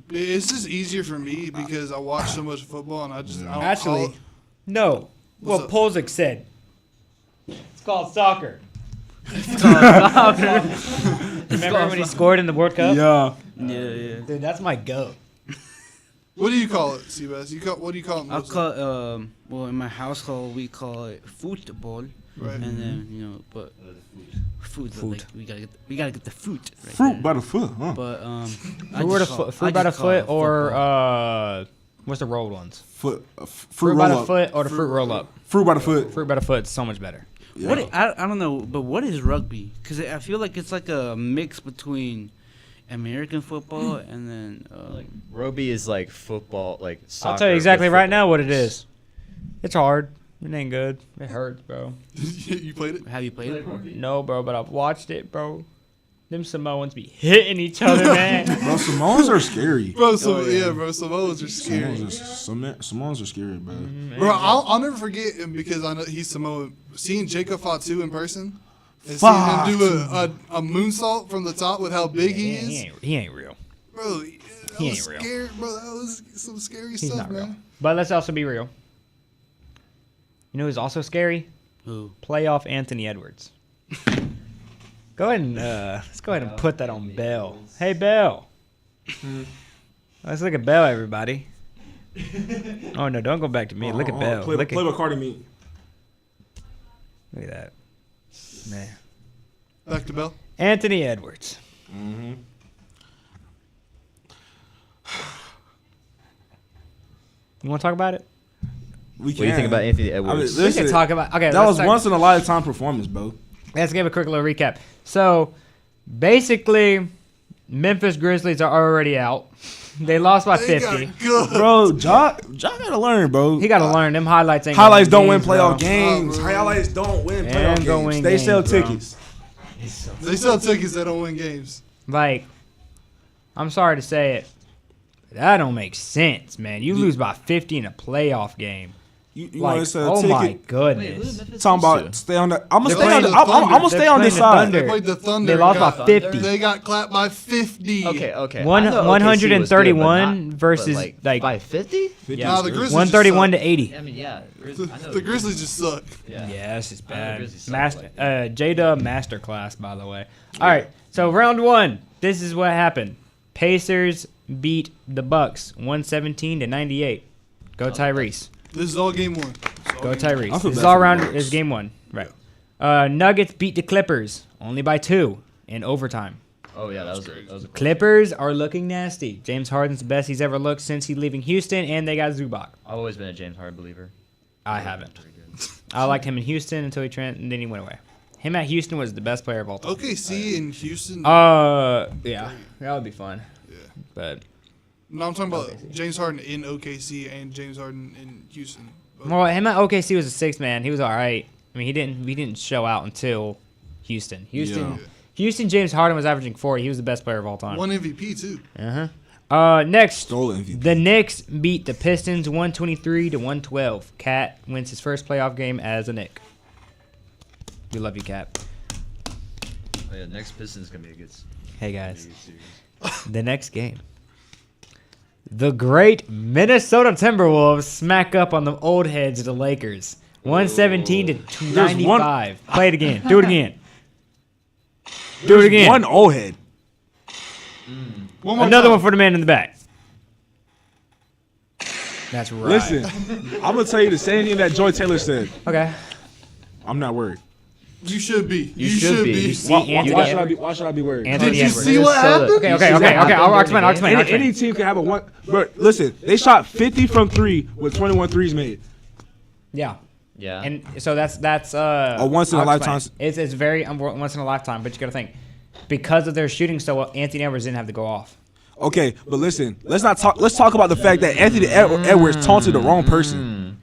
It's just easier for me because I watch so much football and I don't call Actually, it, no. What's What up? Polzik said. It's called soccer. Remember when he scored in the World Cup? Yeah. Yeah. Dude, that's my goat. what do you call it, Seabass? What do you call it? I'll Moses? call well in my household we call it football, Right. and then but food. Food. Like, we gotta get the fruit. Right Fruit there. by the foot, huh? But Fruit by the foot or what's the rolled ones? Fruit Fruit by roll the up. foot or the fruit roll up. Fruit by the foot. Fruit by the foot is so much better. Yeah. What I don't know, but what is rugby? Because I feel like it's like a mix between American football and then Rugby is like football, like soccer. I'll tell you exactly with right now football. what it is. It's hard. It ain't good. It hurts, bro. you played it? have you played it? No, bro, but I've watched it, bro. Them Samoans be hitting each other, man. Bro, Samoans are scary. Bro, bro, Samoans are scary. Samoans are scary, bro. Bro, I'll never forget him because I know he's Samoan. Seeing Jacob Fatu in person and Fuck. seeing him do a moonsault from the top with how big he is. He ain't real. Bro, He I was ain't real. scared, bro. That was some scary He's stuff, not real. man. But let's also be real. You know who's also scary? Who? Playoff Anthony Edwards. Go ahead and let's go ahead and put that on Bell. Hey Bell. Let's look at Bell, everybody. Oh no, don't go back to me. Look at Bell. Play Look what at Cardi mean. that. Man. Back to Bell. Anthony Edwards. You want to talk about it? We What do you think about Anthony Edwards? We can talk about. Okay, That let's was talk- once in a lifetime performance, bro. Let's give a quick little recap. So, basically, Memphis Grizzlies are already out. They lost by They 50. got good. Bro, Ja gotta learn, bro. He got to learn them highlights. Ain't Highlights don't games, win playoff bro. games. Oh, bro. Highlights don't win And playoff go games. win They games, sell bro. tickets. They sell tickets that don't win games. Like, I'm sorry to say it, that don't make sense, man. You lose by 50 in a playoff game. You want to Like, sell a oh ticket? my goodness. Talking about stay on that. I'm gonna They're stay on. playing I'm the gonna Thunder. stay on They're this playing the side. Thunder. They played the Thunder. They lost got- by 50. They got clapped by 50. Okay. One- I thought OKC was good, but 131 not- versus, but, like- by 50. Yeah. Nah, the Grizzlies 131 to just 80. I mean, yeah. suck. The Grizzlies just suck. Yeah. Yeah, this is I know bad. Grizzlies suck, Master, but- J-Dub masterclass, by the way. All right, so round one. This is what happened. Pacers beat the Bucks 117 to 98. Go Tyrese. This is all game one. Go I Tyrese. feel This is bad all for the round. Bucks. Is game one. Right. Nuggets beat the Clippers only by 2 in overtime. Oh yeah, that was a Clippers are looking nasty. James Harden's the best he's ever looked since he's leaving Houston, and they got Zubac. I've always been a James Harden believer. I haven't. I liked him in Houston until he and then he went away. Him at Houston was the best player of all time. OKC in Houston. Yeah, that would be fun. Yeah. But No, I'm talking about James Harden in OKC and James Harden in Houston. well, him at OKC was a sixth man. He was all right. I mean, he didn't show out until Houston. Yeah. Houston. James Harden was averaging 40. He was the best player of all time. One MVP too. Next, Stole MVP. the Knicks beat the Pistons 123-112. Cat wins his first playoff game as a Knick. We love you, Cat. Oh, yeah, next Pistons gonna be a good. Hey gonna guys, be a good series. the next game. The great Minnesota Timberwolves smack up on the old heads of the Lakers. 117-95. Play it again. Do it again. Do it again. One old head. One more Another time. one for the man in the back. That's right. Listen, I'm gonna tell you the same thing that Joy Taylor said. Okay. I'm not worried. You should be. You should be. You see Why, Anthony why should I Edwards? be? Why should I be worried? Anthony Did you Edwards. see what happened? Okay. I'll explain. Any team can have a one. But listen, they shot 50 from 3 with 21 threes made. Yeah. Yeah. And so that's A once in a I'll explain. lifetime. It's very once in a lifetime, but you got to think because of their shooting so well, Anthony Edwards didn't have to go off. Okay, but listen, let's talk about the fact that Anthony Edwards taunted the wrong person.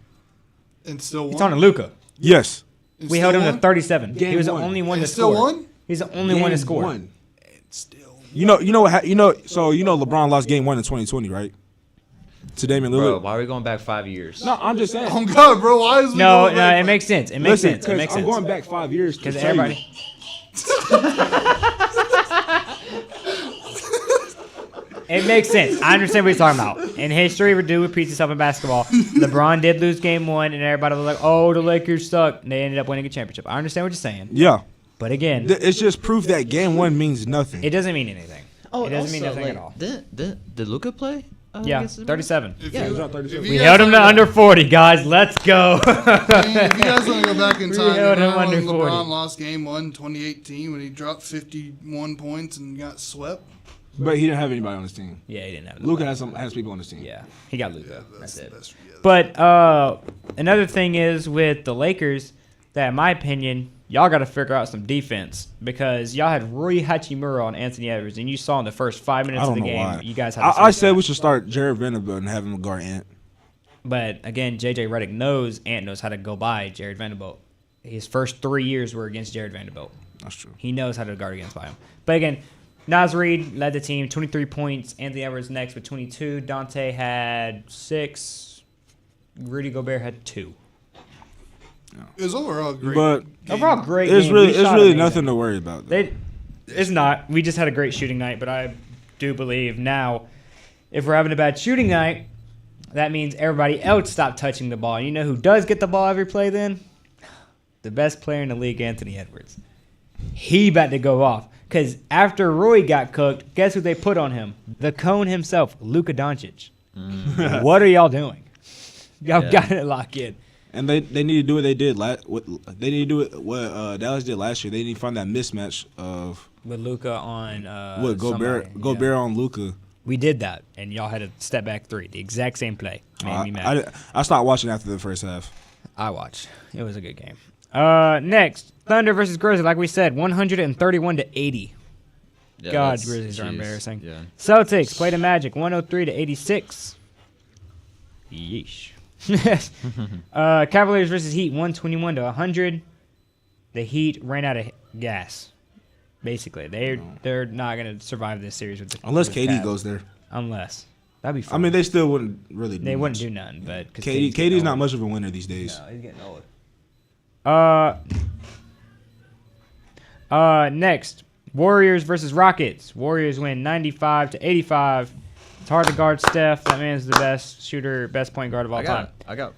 And still He's won. on Luka. Yes. And We still held him won? to 37. Game He was the one. only one And to still score. won? He's the only one to Game score. one. Still. So LeBron lost game 1 in 2020, right? To Damian Bro, Lillard. why are we going back 5 years? No, I'm just saying. Oh God, bro, why is we No, going no, back? it makes sense. It makes Listen, sense. It makes I'm sense. going back 5 years Because tell you. everybody. It makes sense. I understand what he's talking about. In history, do repeats itself in basketball. LeBron did lose game 1, and everybody was like, "Oh, the Lakers suck." And they ended up winning a championship. I understand what you're saying, Yeah. but again, It's just proof that game 1 means nothing. it doesn't mean anything. Oh, It doesn't mean also, nothing like, at all. Did Luka play? Yeah, against the- 37. If Yeah, you- He's on 37. if you We guys held him to wanna- under 40, guys. Let's go. If you guys want to go back in We time, held him remember when under 40. LeBron lost game 1 2018 when he dropped 51 points and got swept? But he didn't have anybody on his team. Yeah, he didn't have Luka has people on his team. Yeah, he got Luka. That's it. That's, yeah, But another thing is with the Lakers that, in my opinion, y'all got to figure out some defense because y'all had Rui Hachimura on Anthony Edwards, and you saw in the first 5 minutes I of don't the know game, why. you guys had. I said we should start Jared Vanderbilt and have him guard Ant. But again, JJ Redick knows Ant knows how to go by Jared Vanderbilt. His first 3 years were against Jared Vanderbilt. That's true. He knows how to guard against by him. But again, Naz Reid led the team, 23 points. Anthony Edwards next with 22. Dante had 6. Rudy Gobert had 2. it was overall a great. But game. Overall, great. it's game. really We it's shot really amazing. nothing to worry about. Though. It's not. We just had a great shooting night, but I do believe now, if we're having a bad shooting night, that means everybody else stop touching the ball. You know who does get the ball every play then? The best player in the league, Anthony Edwards. He about to go off. Because after Roy got cooked, guess who they put on him? The cone himself, Luka Doncic. What are y'all doing? Y'all Yeah. got to lock in. And they need to do what they did they need to do what Dallas did last year. They need to find that mismatch of With Luka on what Gobert somebody. Gobert Yeah. on Luka. We did that, and y'all had a step back 3. The exact same play. Made me mad. I stopped watching after the first half. I watched. It was a good game. Next, Thunder versus Grizzlies. Like we said, 131-80. Yeah, God, that's- Grizzlies are jeez, embarrassing. Yeah. Celtics play the Magic, 103-86. Yeesh. Cavaliers versus Heat, 121-100. The Heat ran out of gas. Basically, they're not gonna survive this series with the Unless with KD Cavs. goes there. That'd be fun. I mean, they still wouldn't really. they do wouldn't much. do nothing, but 'cause KD's not much of a winner these days. No, he's getting old. Next, Warriors versus Rockets. Warriors win 95-85. It's hard to guard Steph. That man's the best shooter, best point guard of all time. I got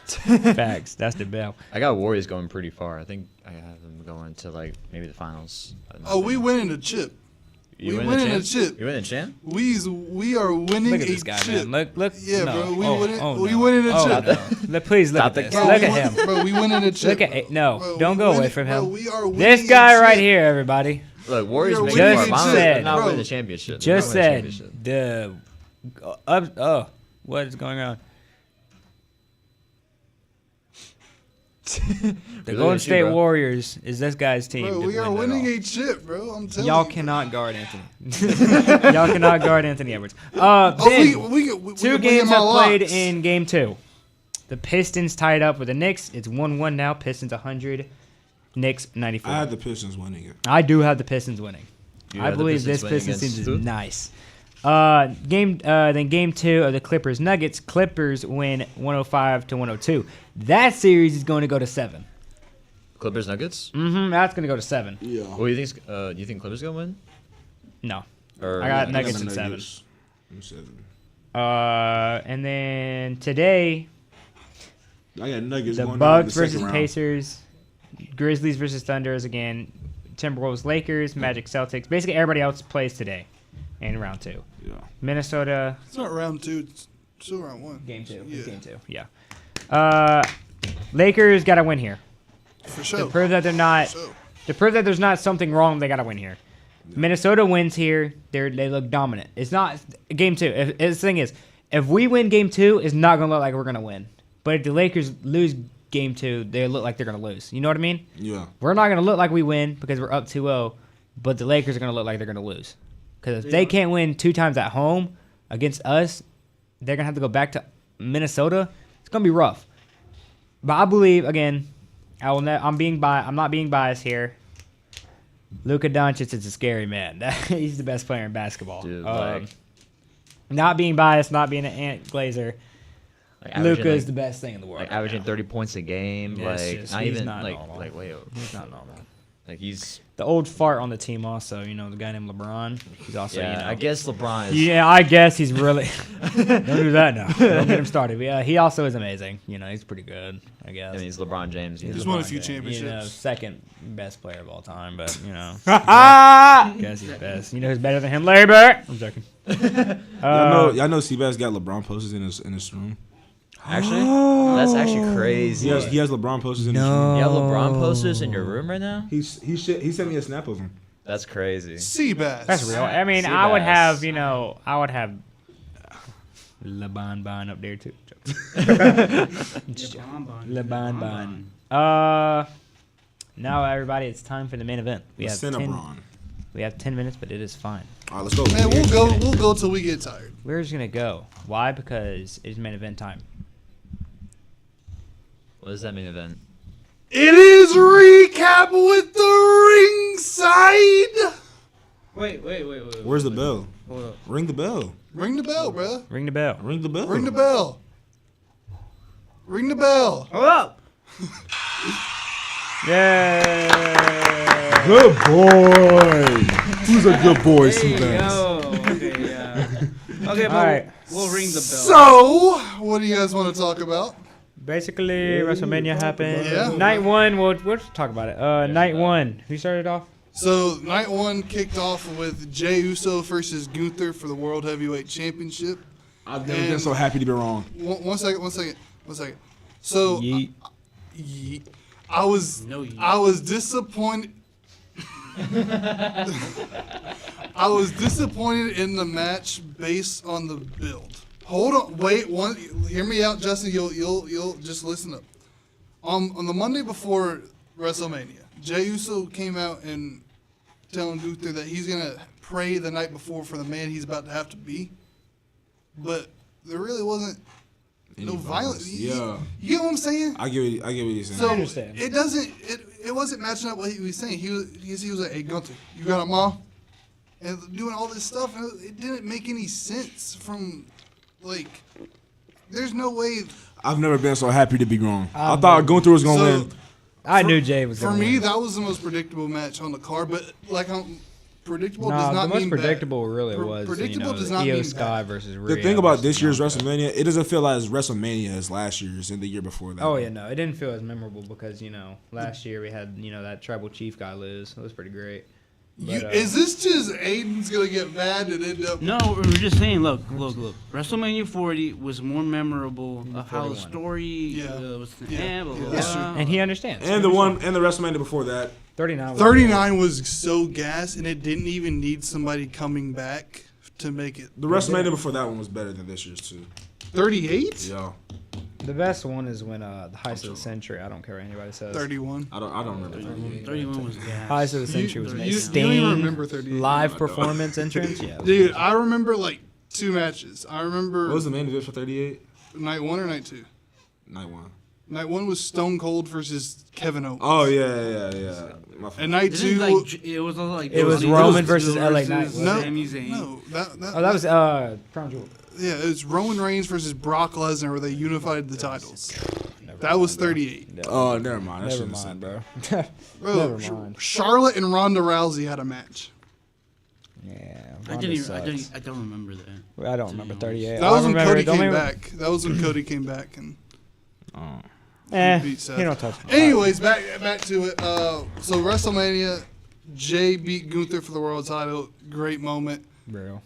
Facts. That's the bell. Warriors going pretty far. I think I have them going to like maybe the finals. Oh, we winning the chip. You we win winning the a champ? chip. You win the champ? We are winning Look at a this guy, chip. man. Look. Yeah, no. bro, we oh, winning- oh, we no. winning a oh, chip. No. Please look Stop at the this. cap. Look we at him. Bro, we winning a chip. Look at it. No, Bro, don't we go away winning- from bro, him. we are winning This a guy right chip. here, everybody, Look, Warriors We are make winning it a far. chip, They're not bro. winning the championship. They're just not winning said the championship. what is going on? The Golden State Warriors is this guy's team. Bro, to we are win it winning all. a chip, bro. I'm telling Y'all you. cannot guard Anthony. Y'all cannot guard Anthony Edwards. Ben, Oh, we two can games get have my played locks. in game 2. The Pistons tied up with the Knicks. It's 1-1 now. Pistons 100. Knicks 94. I had the Pistons winning it. I do have the Pistons winning. You I had the believe Pistons this winning Pistons team is against who? nice. Then game 2 of the Clippers Nuggets. Clippers win 105-102. That series is going to go to 7. Clippers Nuggets. That's going to go to 7. Yeah. What do you think? You think Clippers gonna win? No. Or I got I Nuggets the in 7. Nuggets in 7. And then today, I got Nuggets. the going Bucks in the second versus round. Pacers, Grizzlies versus Thunders again, Timberwolves, Lakers, Magic, Celtics. Basically, everybody else plays today in round 2. Yeah. Minnesota, It's not round 2. It's still round 1. game 2. Yeah. Game 2. Yeah. Lakers got to win here. For To sure. prove that they're not, So, to prove that there's not something wrong, they got to win here. Minnesota wins here. They look dominant. It's not game 2. The thing is, if we win game 2, it's not gonna look like we're gonna win. But if the Lakers lose game 2, they look like they're gonna lose. You know what I mean? Yeah. We're not gonna look like we win because we're up 2-0, but the Lakers are gonna look like they're gonna lose. Because if they can't win 2 times at home against us, they're gonna have to go back to Minnesota. It's gonna be rough. But I believe again, I'm not being biased here. Luka Doncic is a scary man. He's the best player in basketball. Dude, Not being biased, not being an Ant Glazer. like Luka is the best thing in the world. like right averaging now. 30 points a game. Yeah, it's Like just- not he's even not like normal. like wait. He's not normal. Like he's The old fart on the team also, the guy named LeBron. He's also, yeah. I guess LeBron is. Yeah, I guess he's really. Don't do that now. Don't get him started. But yeah, he also is amazing. He's pretty good, I guess. I mean, he's LeBron James. He's He's know. won a LeBron few James. championships. Second best player of all time, but I guess he's best. You know who's better than him, Larry Bird? I'm joking. Y'all know Seabass got LeBron posters in his room. Actually, that's actually crazy. He has LeBron posters in his room. You have LeBron posters in your room right now? He sent me a snap of him. That's crazy. Seabass. That's real. I mean, I would have LeBron up there too. LeBron. Now everybody, it's time for the main event. We have 10 minutes, but it is fine. All right, let's go. Man, we'll go till we get tired. We're just gonna go. Why? Because it's main event time. What does that mean, event? It is recap with the ringside. Wait. Where's the bell? Hold up. Ring the bell. Ring the bell, bruh. Ring the bell. Ring the bell. Ring the bell. Ring the bell. Hold up. Yay! Good boy. Who's a good boy, Hey, Seabass? yo. Okay, yeah. Okay, but Alright. we'll ring the bell. So, what do you guys want to talk about? Basically, WrestleMania happened. Yeah. Night 1. We'll talk about it. Night 1. Who started off? So, night 1 kicked off with Jey Uso versus Gunther for the World Heavyweight Championship. I've never been so happy to be wrong. One second. So, Yeet. Yeet. I was disappointed. I was disappointed in the match based on the build. Hold on, wait. Hear me out, Justin. You'll just listen up. On the Monday before WrestleMania, Jey Uso came out and telling Gunther that he's gonna pray the night before for the man he's about to have to be, but there really wasn't no violence. Yeah. You get what I'm saying? I get what you're saying. So understand. it wasn't matching up what he was saying. He was like, "Hey Gunther, you got it, mom," and doing all this stuff. And it didn't make any sense. From like, there's no way. I've never been so happy to be wrong. I thought Gunther was gonna So win. I knew Jay was for going to me, win. that was the most predictable match on the card. But like, predictable Nah, does not the most mean bad. predictable really was predictable does the not Io mean Sky bad. versus Rhea. The thing about versus this year's Bianca. WrestleMania, it doesn't feel as WrestleMania as last year's and the year before that. Oh yeah, no, it didn't feel as memorable because last year we had that tribal chief guy lose. It was pretty great. But, Is this just Aiden's gonna get mad and end up? No, we're just saying. Look. WrestleMania 40 was more memorable of how the 41. story Yeah. was to Yeah. end. Blah, blah, Yeah, that's blah. true. And he understands. And the WrestleMania before that. 39. Was 39 was so gas, and it didn't even need somebody coming back to make it. The WrestleMania before that one was better than this year's too. 38? Yeah. The best one is when the heist of the century. I don't care what anybody says. 31. I don't remember. 31 was gas. Heist of the century was you amazing. don't even Sting remember 38. live No, I don't. performance entrance. Yeah. Dude, I remember like 2 matches. I remember What was the main event for 38? night 1 or night 2. Night 1. Night 1 was Stone Cold versus Kevin Owens. Oh yeah. My fault. And night 2 It was like It was Roman versus LA Knight, wasn't no, it? Sami Zayn. no, Oh, that was Crown Jewel. yeah, it was Roman Reigns versus Brock Lesnar where they unified the titles. That was 38. Oh, never mind. I Never shouldn't have mind, said bro. Bro, Never mind. Charlotte and Ronda Rousey had a match. Yeah. I Ronda sucks. don't remember that. I don't remember 38. That was I when remember, Cody don't came remember- back. That was when Cody came back and beat Seth. you don't touch me. Anyways, back to it. So WrestleMania, Jay beat Gunther for the world title. Great moment. Real.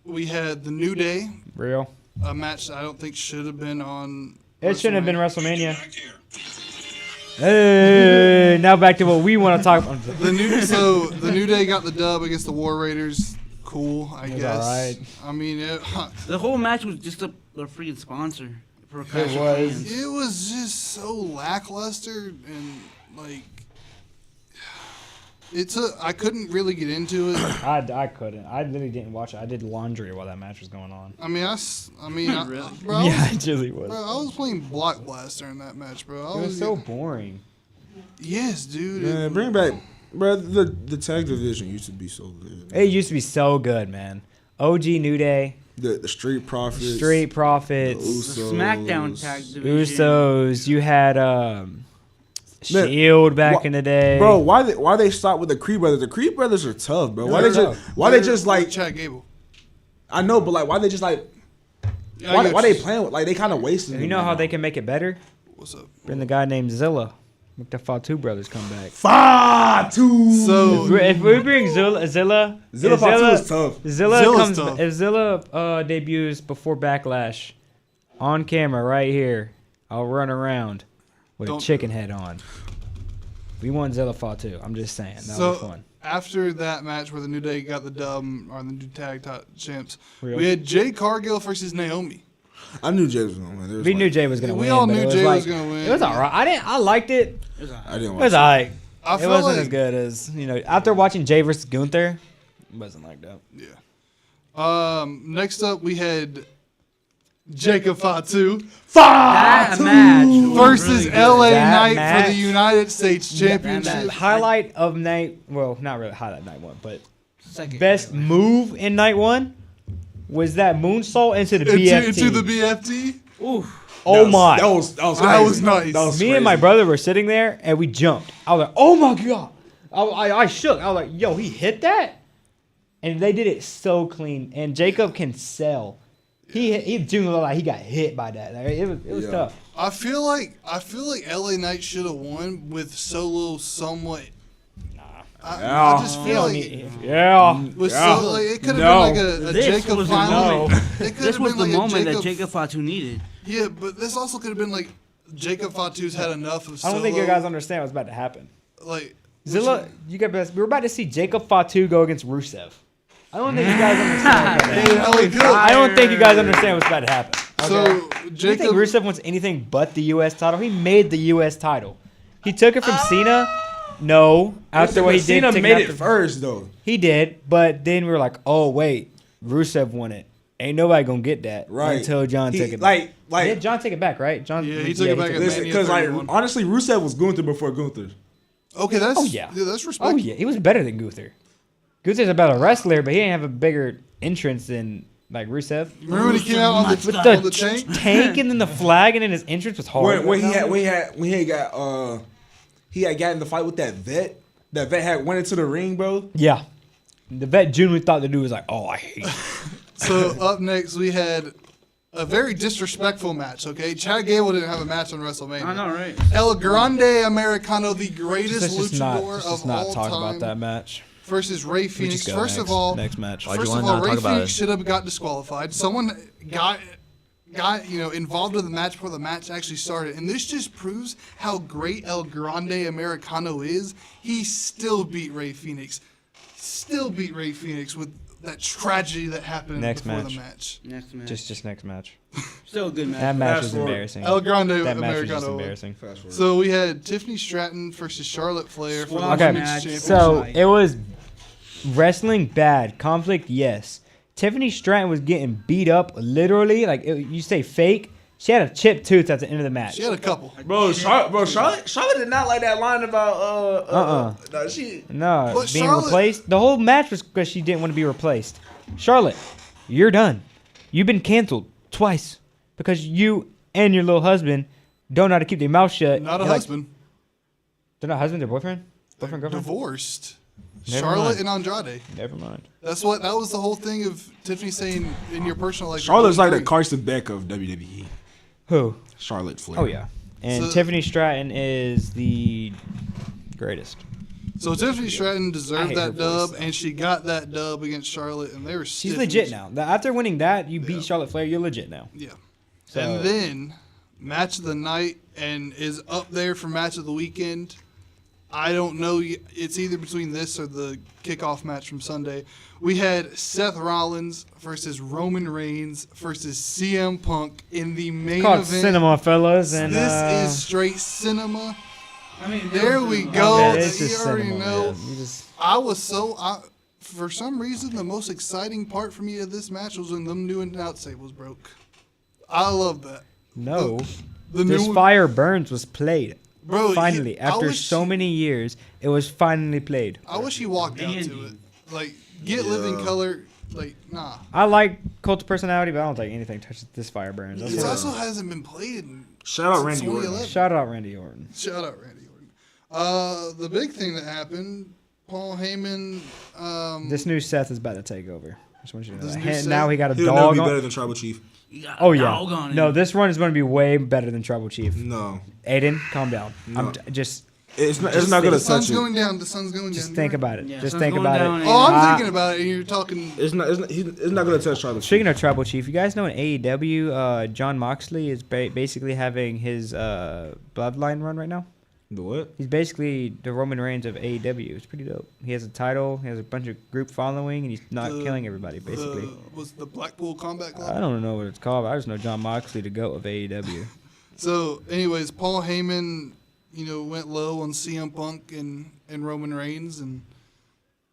We had the New Day, Real. a match that I don't think should have been on. It shouldn't have been WrestleMania. Hey, now back to what we want to talk about. The New Day got the dub against the War Raiders. Cool, I was guess. alright. I mean, The whole match was just a freaking sponsor for Clash of was. Clans. it was just so lackluster and like I couldn't really get into it. I couldn't. I literally didn't watch it. I did laundry while that match was going on. I mean, Really? bro, Yeah, it really was. Bro, I was playing Block Blast during that match, bro. It was so boring. Yes, dude. Man, bring back, bro. The tag division used to be so good. It used to be so good, man. OG New Day, The Street Profits. Street Profits, Oh, The SmackDown tag division. Usos. You had Shield back in the day. Bro, why they stop with the Creed brothers? The Creed brothers are tough, bro. Why They're they tough. just like? Chad Gable? I know, but like, why they just like? Why they playing with? Like, they kind of wasted. You know how they can make it better? What's up? Bring the guy named Zilla. Make the Fatu brothers come back. Fatu. So If we bring Zilla Fatu is tough. Zilla's tough. If Zilla debuts before Backlash, on camera right here, I'll run around with Don't- a chicken head on. We want Zilla Fatu. I'm just saying that was fun. after that match where the New Day got the dub, or the new tag champs, Real. we had Jay Cargill versus Naomi. I knew Jay was gonna win. We knew Jay was gonna we win. all but knew it was Jay like- was gonna win. It was alright. I liked it. I didn't It watch was alright. I It felt wasn't like, as good as after watching Jay versus Gunther. It wasn't like that. Yeah. Next up we had Jacob Fatu That match was versus really good. LA That Knight for match- the United States The Championship. highlight of night. Well, not really highlight of night one, but Second. best move in night one was that moonsault into the BFT. Into the BFT. Oof. Oh my! That was crazy. That was nice. That was Me crazy. and my brother were sitting there and we jumped. I was like, "Oh my god!" I shook. I was like, "Yo, he hit that!" And they did it so clean. And Jacob can sell. He didn't look like he got hit by that. Like, it was Yeah. tough. I feel like LA Knight should have won with Solo somewhat. I just He feel don't like need- yeah. with Yeah. Solo, like, it could have No. been like a This Jacob was the finally. moment. It could This have was been the like moment a that Jacob Fatu needed. Yeah, but this also could have been like Jacob Fatu's had enough of I Solo. don't think you guys understand what's about to happen. Like Zilla, we're about to see Jacob Fatu go against Rusev. I don't think you guys understand. what's about to happen. Hella good. I don't think you guys understand what's about to happen. Okay? So Do you think Jacob, Rusev wants anything but the U.S. title? He made the U.S. title. He took it from Cena. No, after what he did, Cena taking made after- it first though. He did, but then we were like, oh wait, Rusev won it. Ain't nobody gonna get that Right. until John He- took it back. like- Did John take it back, right? John. Yeah, he took it back at Listen, Mania because like 31. honestly, Rusev was Gunther before Gunther. okay, that's Oh, yeah. that's respect. Oh yeah, he was better than Gunther. Gunther's a better wrestler, but he didn't have a bigger entrance than like Rusev. Remember when he came out on the, With on the tank? tank and then the flag and then his entrance was hard. When he had got in the fight with that vet. That vet had went into the ring, bro. Yeah. The vet genuinely thought the dude was like, oh, I hate you. So up next we had a very disrespectful match. Okay, Chad Gable didn't have a match on WrestleMania. I know, right? El Grande Americano, the greatest Let's just not, luchador let's just of not all talk time, about that match. versus Ray We Phoenix. just go First next. of all, Next match. Why'd you First of wanna all, not Ray talk about Phoenix it? should have got disqualified. Someone got involved in the match before the match actually started, and this just proves how great El Grande Americano is. He still beat Ray Phoenix. With that tragedy that happened Next before match. the match. Next match. Just next match. Still a good match. That match Fast was forward. embarrassing. El Grande That match was just Americano. embarrassing. Fast forward. So we had Tiffany Stratton versus Charlotte Flair for the Squash Okay, women's match. championship. so it was wrestling bad, conflict yes. Tiffany Stratton was getting beat up literally, like you say fake. She had a chipped tooth at the end of the match. She had a couple. Charlotte did not like that line about no, she. No, But being Charlotte- replaced. The whole match was because she didn't want to be replaced. Charlotte, you're done. You've been canceled twice because you and your little husband don't know how to keep their mouth shut. Not a You're like- husband. They're not husband, they're boyfriend? Boyfriend, girlfriend? Divorced. Never Charlotte mind. and Andrade. Never mind. That was the whole thing of Tiffany saying in your personal life. Charlotte's like the agree. Carson Beck of WWE. Who? Charlotte Flair. Oh, yeah. And So- Tiffany Stratton is the greatest. So Tiffany Stratton I deserved hate her that dub, voice, and she got that dub against Charlotte, and they were. She's stiff legit and- now. After winning that, you Yeah. beat Charlotte Flair, you're legit now. Yeah. So- And then match of the night, and is up there for match of the weekend. I don't know. It's either between this or the kickoff match from Sunday. We had Seth Rollins versus Roman Reigns versus CM Punk in the main Called event. cinema, fellas. And, This is straight cinema. I mean, There we go. Yeah, it's You just already cinema, know. man. You just- For some reason, the most exciting part for me of this match was when them new announce tables broke. I love that. No. The This new Fire Burns was played. Bro, Finally, I after wish so many years, it was finally played. I wish he walked out to it. Like, get Living Color. Like, nah. I like Cult of Personality, but I don't think anything touches this Fire Burns. That's It what- also hasn't been played in Shout out since Randy Orton. 2011. Shout out Randy Orton. Shout out Randy Orton. The big thing that happened, Paul Heyman. This new Seth is about to take over. Just want you to know This that. new And Seth? now he got a He'll never dog be on. better than Tribal Chief. Oh yeah. Dog on No, him. this run is going to be way better than Tribal Chief. No, Aiden, calm down. No. Just it's not gonna the sun's touch it. going down. The sun's going down. just think about it. Yeah, Just sun's think going about down it. and- Oh, I'm Ah. thinking about it, and you're talking. It's not gonna touch Tribal Chief. Speaking of Tribal Chief, you guys know in AEW, John Moxley is basically having his bloodline run right now. The what? He's basically the Roman Reigns of AEW. It's pretty dope. He has a title. He has a bunch of group following, and he's not The- killing everybody. Basically, Was the Blackpool Combat I Club? don't know what it's called. But I just know John Moxley, the GOAT of AEW. So, anyways, Paul Heyman, went low on CM Punk and Roman Reigns and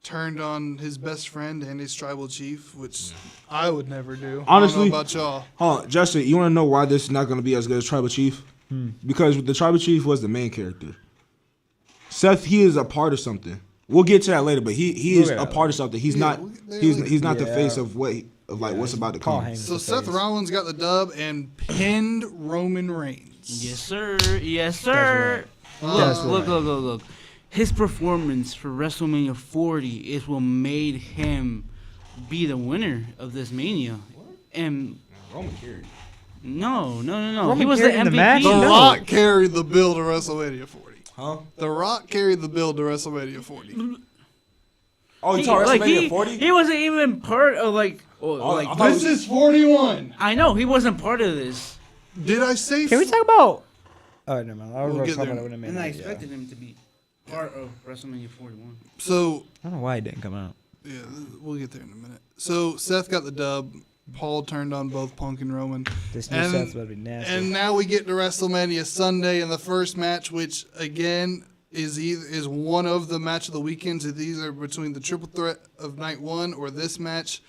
turned on his best friend and his tribal chief, which I would never do. Honestly- I don't know about y'all. Hold on, Justin. You want to know why this is not gonna be as good as Tribal Chief? Because the Tribal Chief was the main character. Seth, he is a part of something. We'll get to that later, but he is We'll get a to part of something. He's Yeah, not. we'll get there He's later. not the Yeah. face of what's about to Paul come. Heyman's So the Seth face. Rollins got the dub and pinned Roman Reigns. Yes, sir. Yes, sir. That's Look, right. look. His performance for WrestleMania 40 is what made him be the winner of this Mania. And Roman carried. no. Roman He was the carried in the MVP. match? The No. Rock carried the bill to WrestleMania 40. Huh? The Rock carried the bill to WrestleMania 40. Oh, you He, talking like, WrestleMania 40? he wasn't even part of I thought This is 41. I know he wasn't part of this, Did I say? Can we talk about? Oh, never mind. I was We'll going to get talk there. about it when it and I made expected him to be part of WrestleMania 41. So I don't know why it didn't come out. yeah, we'll get there in a minute. So Seth got the dub. Paul turned on both Punk and Roman. This new And- Seth's about to be nasty. And now we get to WrestleMania Sunday in the first match, which again is one of the match of the weekends. It's either between the triple threat of night one or this match.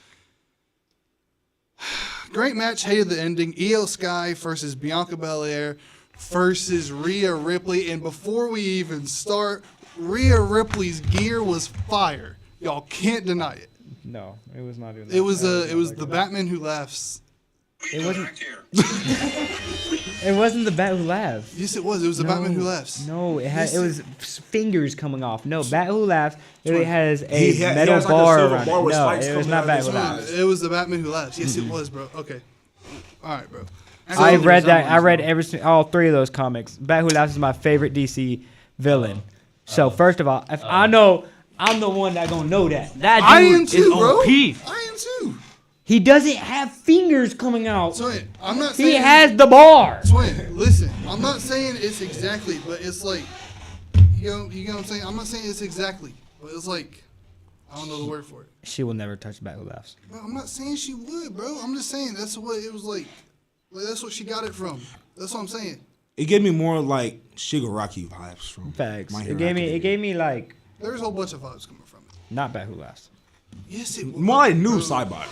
Great match, hated the ending. Io Sky versus Bianca Belair versus Rhea Ripley. And before we even start, Rhea Ripley's gear was fire. Y'all can't deny it. No, it was not even. It was that. it was the Batman Who Laughs. It wasn't. It wasn't the Bat Who Laughs. Yes, it was. It was the Batman Who Laughs. No, it had. Yes, It was fingers coming off. No, Bat Who Laughs literally has a He metal has like a bar silver around bar it. with No, spikes it was coming not out Bat of Who his Laughs. It was the Batman Who Laughs. Yes, it was, bro. Okay. All right, bro. I So- read that. I Someone's read all three of those comics. Bat Who Laughs is my favorite DC villain. So first of all, if I know, I'm the one that gonna know that. That dude I am is too, bro. OP. I am too. He doesn't have fingers coming out. Twin, I'm not saying He has the bar. Twin, listen, I'm not saying it's exactly, but it's like, you know what I'm saying? I'm not saying it's exactly, but it's like, I don't know the word for it. She will never touch Bat Who Laughs. Bro, I'm not saying she would, bro. I'm just saying that's what it was like. Like that's what she got it from. That's what I'm saying. It gave me more like Shigaraki vibes from Facts. My It Hero gave me. Academia. It gave me like There's a whole bunch of vibes coming from it. not Bat Who Laughs. Yes, it was. More like bro. Noob Saibot.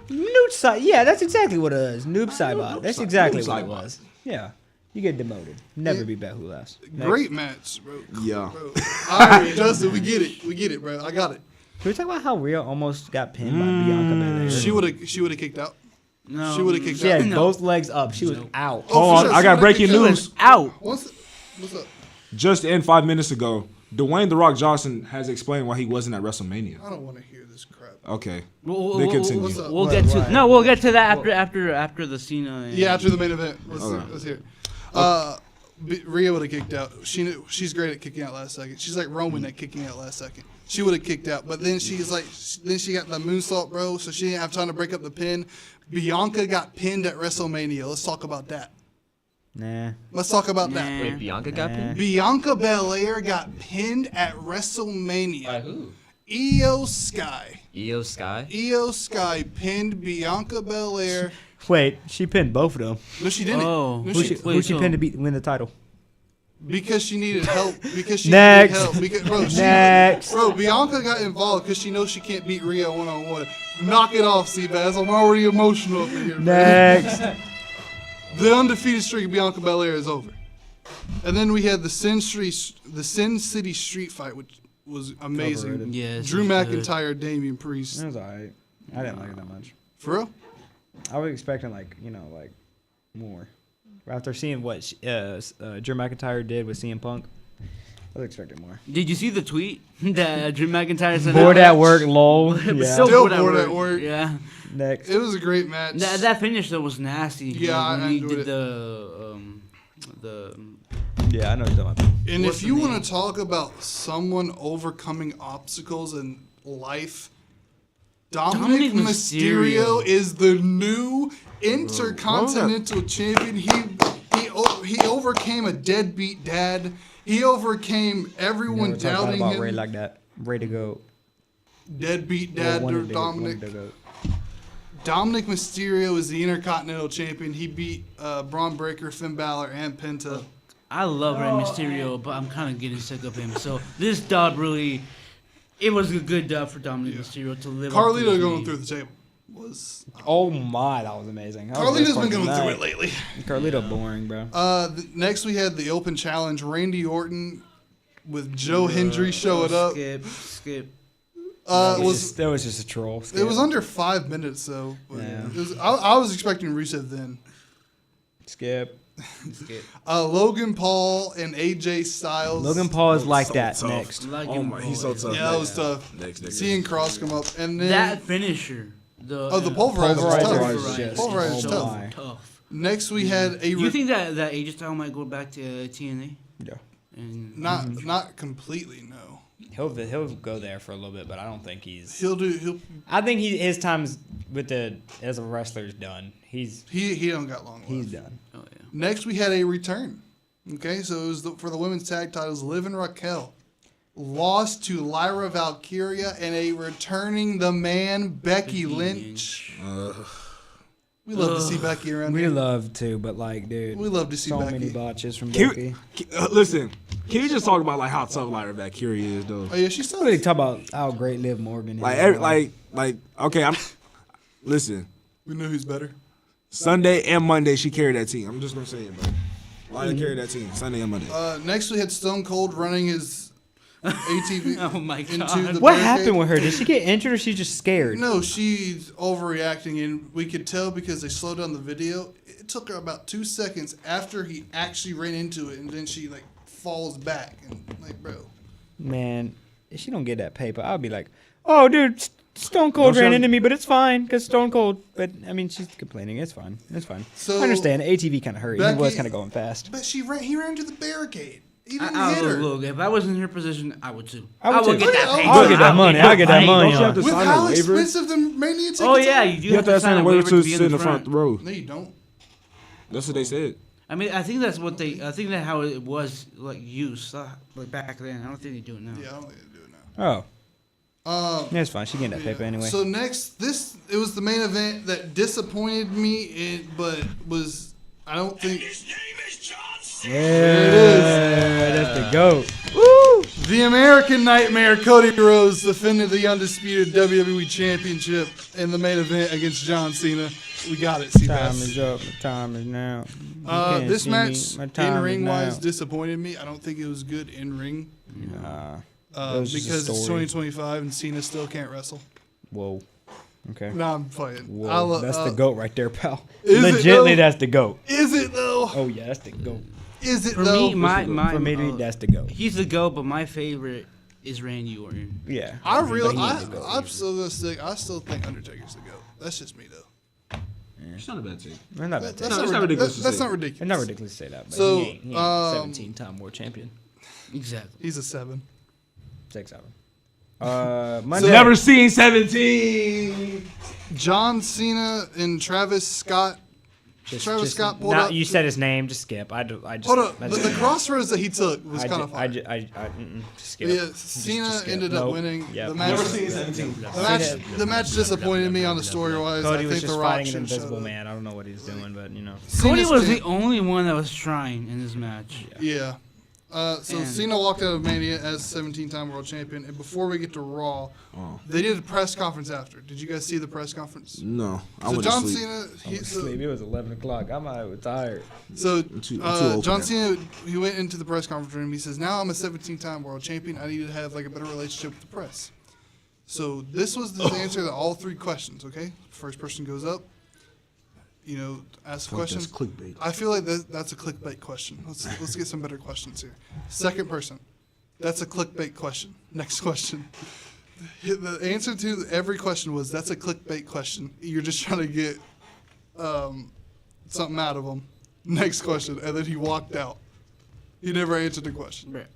Noob side. Yeah, that's exactly what it is. Noob Saibot. That's exactly Noob what it Saibot. was. Yeah. You get demoted. Never be Bat Who Laughs. Next. Great match, bro. Yeah. Bro. All right, Justin, we get it, bro. I got it. Can we talk about how Rhea almost got pinned by Bianca Belair? She would have kicked out. No. She would have kicked She out. had both legs up. She was out. Oh, Hold for on, sure. I She got would've breaking kicked out. news. Out. What's up? Just in 5 minutes ago, Dwayne The Rock Johnson has explained why he wasn't at WrestleMania. I don't want to hear this crap. Okay. We'll, They we'll, continue. What's up? we'll get to no. We'll get to that after the Cena. And, Yeah, after the main event. Okay. Let's hear it. Rhea would have kicked out. She's great at kicking out last second. She's like Roman at kicking out last second. She would have kicked out, but then she got the moonsault, bro. So she didn't have time to break up the pin. Bianca got pinned at WrestleMania. Let's talk about that. Nah. Let's talk about that. Nah. Wait, Bianca got pinned? Bianca Belair got pinned at WrestleMania. By who? Io Sky. Io Sky? Io Sky pinned Bianca Belair. Wait, she pinned both of them. No, she didn't. Oh. No, Who she, she, who she pinned to win the title? because she needed help. Because she Next. needed help. Because, Next. Bro, Bianca got involved because she knows she can't beat Rhea one-on-one. Knock it off, Seabass. I'm already emotional up in here. bro. Next. The undefeated streak of Bianca Belair is over. And then we had the Sin City Street fight, which was amazing. Overrated. Yes. Drew it was good. McIntyre, Damian Priest. It was alright. I didn't like it that much. For real? I was expecting like more. After seeing what Drew McIntyre did with CM Punk, I was expecting more. Did you see the tweet that Drew McIntyre sent? Bored out? at work, lol. Still Yeah. Still bored bored at at work. work. Yeah. Next. It was a great match. That finish though was nasty. Yeah, Like, when I he enjoyed did it. the Yeah, I know what you're talking about. And What's if the you name? want to talk about someone overcoming obstacles in life, Dominic Dominic Mysterio Mysterio. is the new Intercontinental Champion. He overcame a deadbeat dad. He overcame everyone Never talk doubting about him. Ray like that. Ray to go. Deadbeat Well, dad one to of the- Dominic. one of the- Dominic Mysterio is the Intercontinental Champion. He beat Braun Breaker, Finn Balor, and Penta. I love Rey Mysterio, but I'm kind of getting sick of him. So this dub really, it was a good dub for Dominic Mysterio to live. up to Carlito his going name. through the table was. Oh my, that was amazing. That was the Carlito's best been going part through of it the lately. night. Carlito boring, bro. Next we had the open challenge. Randy Orton with Joe Hendry showing up. Skip. That was just a troll. it was under 5 minutes though. Yeah. I was expecting Rusev then. Skip. Logan Paul and AJ Styles. Logan Paul is like so that tough. next. Like Oh him, my, he's so boy. tough. Yeah, that was tough. Next. Seeing Cross come up and then That finisher. The the pulverizer was Pulverizer tough. is just Pulverizer is oh tough. my. tough. Next we had a You think that AJ Styles might go back to TNA? Yeah. And not completely no. He'll go there for a little bit, but I don't think he's. He'll I think his time's with as a wrestler is done. He's he don't got long left. done. oh yeah. Next, we had a return. Okay, so it was for the women's tag titles. Liv and Raquel lost to Lyra Valkyria and a returning the man Becky Lynch. We love to see Becky around We here. love to, but like, dude, We love to see so Becky. many botches from Can Becky. listen, can you just talk about like how tough Lyra Valkyria is though? Oh yeah, she's still. Really talk about how great Liv Morgan is. Like okay, listen. We know who's better. Sunday and Monday she carried that team. I'm just gonna say it, bro. Lyra carried that team Sunday and Monday. Next, we had Stone Cold running his ATV Oh my into God. the what barricade. happened with her? Did she get injured or she's just scared? No, she's overreacting, and we could tell because they slowed down the video. It took her about 2 seconds after he actually ran into it, and then she like falls back and like, bro. Man, if she don't get that paper, I'll be like, oh, dude, Stone Cold Don't ran show- into me, but it's fine because Stone Cold. But I mean, she's complaining. It's fine. It's fine. So, I understand. ATV kind of hurt. He was Becky- kind of going fast. But he ran into the barricade. He didn't I hit her. look, if I was in her position, I would too. I would too. get that I'll paper. I'll get that money. I'll get that paper. money Don't you have on. to With sign how a waiver? expensive the Mania tickets Oh yeah, are? you do You have to sign a waiver to sit in the front row. No, you don't. That's what they said. I mean, I think that's what they. I think that's how it was like used like back then. I don't think they do it now. Yeah, I don't think they do it now. Oh, Yeah, it's fine. She getting that paper anyway. So next, it was the main event that disappointed me, but I don't think. Yeah, that's the GOAT. The American Nightmare, Cody Rhodes, defended the undisputed WWE Championship in the main event against John Cena. We got it, Time Seabass. is up. My time is now. You can't This see match, me. My in time ring is wise, now. disappointed me. I don't think it was good in ring Nah. That was just a because it's story. 2025 and Cena still can't wrestle. Whoa. Okay. No, I'm playing. Whoa. That's the GOAT right there, pal. Is it, Legitimately, though? that's the GOAT. Is it though? Oh, yeah, that's the GOAT. Is it For though? me, my For me, that's the GOAT. he's the GOAT, but my favorite is Randy Orton. Yeah. I mean, really, but he is the GOAT. I'm still gonna stick. I still think Undertaker's the GOAT. That's just me though. It's not a bad take. It's not bad. That's, Take. it's not, not ridiculous to That's say. not ridiculous. It's not ridiculous to say that, but So, he ain't 17-time world champion. Exactly. He's a 7. 6-7. Monday. Never seen 17. John Cena and Travis Scott. Travis Scott pulled up. You said his name. Just skip. I just. Hold up. that's- The crossroads that he took was I kind ju- of I, fire. ju- just skip. Yeah, Cena Just skip. ended up Nope. winning. Yep. The match, Never seen 17. the match disappointed me on the story wise. I Cody was think just The Rock fighting an should have invisible showed up. man. I don't know what he's doing, but you know. Cody Cena's was thing- the only one that was trying in this match. Yeah. So And- Cena walked out of Mania as 17-time world champion. And before we get to Raw, they did a press conference after. Did you guys see the press conference? No, I So went John to sleep. Cena, Sleep. It was 11 o'clock. I'm tired. so too old for John that. Cena, he went into the press conference room. He says, "Now I'm a 17-time world champion. I need to have like a better relationship with the press." So this was the answer to all 3 questions. Okay, first person goes up. You know, ask a Fuck, question. that's clickbait. I feel like that's a clickbait question. Let's get some better questions here. Second person, that's a clickbait question. Next question. The answer to every question was that's a clickbait question. You're just trying to get something out of him. Next question, and then he walked out. He never answered the question. Right.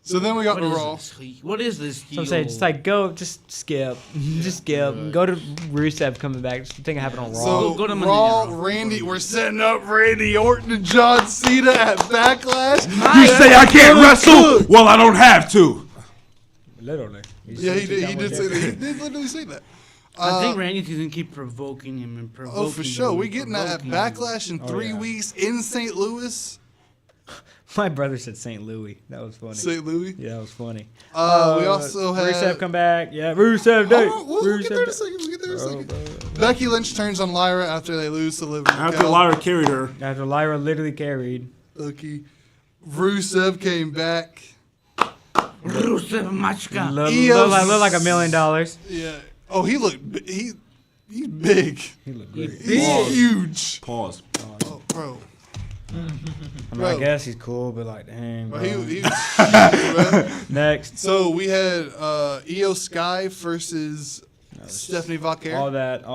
So then we got What to is Raw. this? What is this? So I'm saying, just like go, just skip, just skip. Go to Rusev coming back. Just think it happened on Raw. So Go to Monday Raw, Night Raw. Randy, we're setting up Randy Orton and John Cena at Backlash. You say I can't wrestle? Well, I don't have to. Literally. Yeah, he did. He did say that. He did literally say that. I think Randy's gonna keep provoking him and provoking. Oh, for sure. him We and getting that at provoking him. Backlash in 3 yeah. weeks in St. Louis. My brother said St. Louis. That was funny. St. Louis. Yeah, that was funny. We also had Rusev come back. Yeah, Rusev day. Hold on, we'll get there in a second. We'll get there in a second. Becky Lynch turns on Lyra after they lose to Liv. After Lyra carried her. After Lyra literally carried. Lucky. Rusev came back. Rusev Machka. Look like $1 million. Yeah. Oh, he looked. He's big. He looked great. He's huge. Pause. Oh, bro. I mean, Bro. I guess he's cool, but like, dang, bro. Bro, he was huge, bro. Next. So we had Io Sky versus Stephanie Vaquer All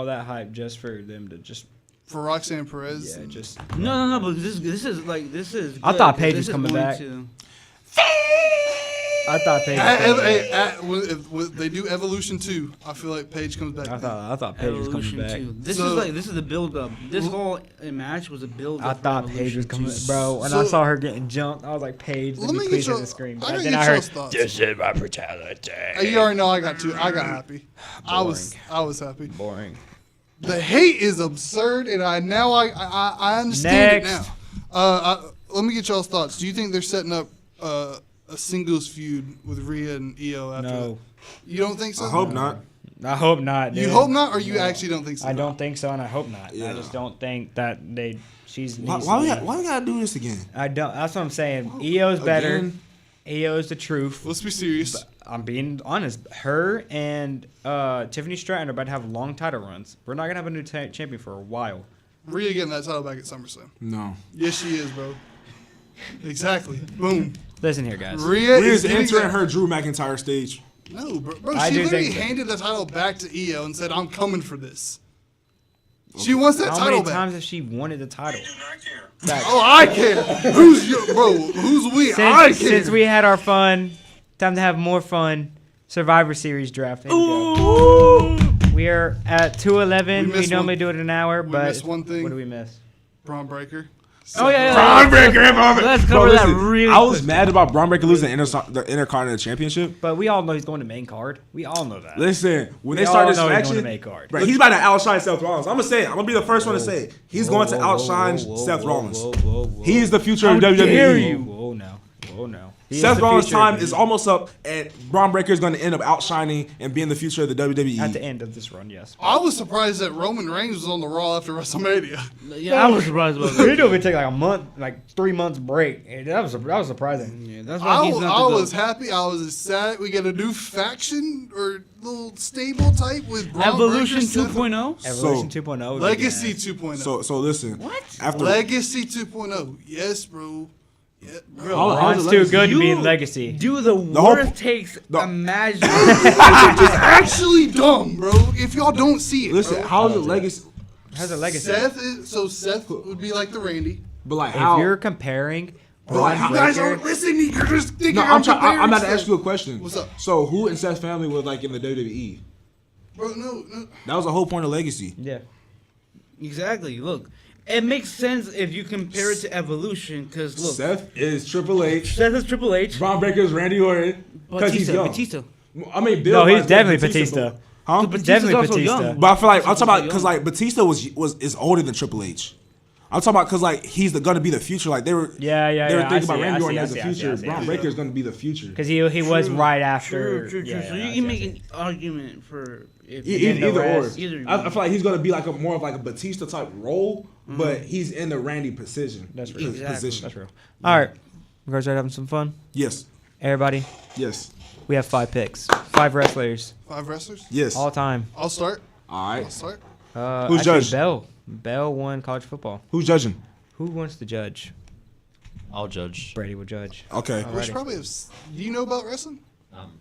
that hype just for them to just, for Roxanne Perez. yeah, just. No, but this is. I thought good, Paige 'cause was this is coming going back. to- I thought Paige. Was coming back. When they do Evolution 2, I feel like Paige comes back. I thought Paige was coming Evolution back. 2. This So- is the build up. This whole match was a build up. I thought Paige was coming, bro. When So- I saw her getting jumped, I was like, Paige, let me please hit the screen. I But gotta then get I heard, y'all's thoughts. this is my brutality. You already know I got happy. I was happy. Boring. The hate is absurd, and I understand Next. it now. Let me get y'all's thoughts. Do you think they're setting up a singles feud with Rhea and Io after No. that? You don't think so? I hope not. I hope not. You dude. hope not, or you actually don't think so? I don't think so, and I hope not. I Yeah. just don't think that she's. Why needs we to got, be- why we gotta do this again? I don't. That's what I'm saying. EO's better. Again? EO's the truth. Let's be serious. I'm being honest. Her and Tiffany Stratton are about to have long title runs. We're not gonna have a new champion for a while. Rhea getting that title back at SummerSlam. No. Yes, she is, bro. Exactly. Boom. Listen here, guys. Rhea Rhea's is getting entering that- her Drew McIntyre stage. No, bro. I She do literally think so. handed the title back to Io and said, "I'm coming for this." She wants that How title many back. times has she wanted the title? Oh, I care. Who's your bro? Who's we? I care. Since we had our fun, time to have more fun. Survivor Series draft. Here we go. We are at 2:11. We We missed normally one- do it in an hour, we but missed one thing. What do we miss? Braun Breaker. Oh yeah, Braun Breaker. Let's Bro, cover that listen, really I was quick. mad about Braun Breaker losing the Intercontinental Championship. But we all know he's going to main card. We all know that. Listen, when We they start all this know he's going to faction, main card. bro, he's about to outshine Seth Rollins. I'm gonna say it. I'm gonna be the first one to say it. He's going to outshine Seth Rollins. He is the future of WWE. dare you. Whoa, no. Whoa, no. He is Seth the Rollins' future, time baby. is almost up, and Braun Breaker is going to end up outshining and being the future of the WWE. At the end of this run, yes. I was surprised that Roman Reigns was on the Raw after WrestleMania. Yeah, I was surprised about We that. knew it would take like a month, like 3 months break. And that was surprising. Yeah, that's why he's not the I GOAT. was happy. I was ecstatic. We get a new faction or little stable type with Braun Evolution Breaker, Seth- 2.0. Evolution 2.0. would be Legacy gas. 2.0. So listen. What? After Legacy 2.0. Yes, bro. Yeah, bro. how's Ron's it too legacy? good to be You in Legacy. Do the whole worst po- takes the- imaginable. It's actually dumb, bro. If y'all don't see it, Listen, bro. how's it legacy? How's a Legacy? Seth would be like the Randy. But like If how? you're comparing Bro, Braun you guys Breaker- aren't listening. You're just thinking. No, I'm trying. comparing I'm about to stuff. ask you a question. What's up? So who in Seth's family was like in the WWE? Bro, no. That was the whole point of Legacy. Yeah. Exactly. Look, it makes sense if you compare it to Evolution, because look, Seth is Triple H. Seth is Triple H. Braun Breaker is Randy Orton because he's young. Batista. I mean, Bill No, he's might definitely be Batista. but- Huh? He's Batista's definitely also Batista. young. But I feel like I'm Batista's talking about young. because like Batista is older than Triple H. I'm talking about because like he's gonna be the future. Like they were Yeah, they were I thinking see, about Randy I Orton see, as I the see, I future. see, I Braun see. Breaker is gonna be the future. Because he was right after. True. Yeah, So yeah, you I can see, I make see. an argument for if Either or. Either I feel like he's gonna be like more of like a Batista type role, but he's in the Randy position. That's real. Exactly. Position. That's real. All right. You guys are having some fun? Yes. Everybody, Yes. we have 5 picks. 5 wrestlers. 5 wrestlers. Yes. All time. I'll start. All right. I'll start. Who's actually, judge? Bell won college football. Who's judging? Who wants to judge? I'll judge. Brady will judge. Okay. We should probably have. Do you know about wrestling?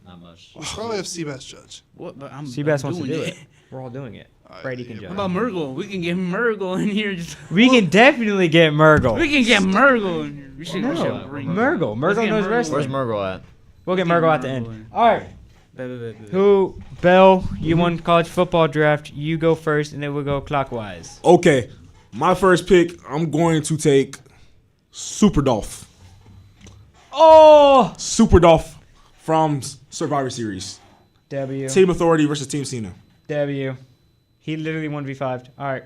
Not much. We should probably have Seabass judge. What? But I'm Seabass wants to doing do it. We're all doing it. Alright, Brady can yeah, judge. How about Murgle? We can get Murgle in here. Just We can definitely get Murgle. we can get Murgle in here. We should. No, we should bring Murgle. Let's Murgle get knows Murgle. wrestling. Where's Murgle at? We'll get Let's get Murgle at the Murgle end. in. All right. Who? Bell, you won college football draft. You go first, and then we'll go clockwise. Okay. My first pick, I'm going to take Super Dolph. Oh! Super Dolph from Survivor Series. W. Team Authority versus Team Cena. W. He literally 1v5'd. All right.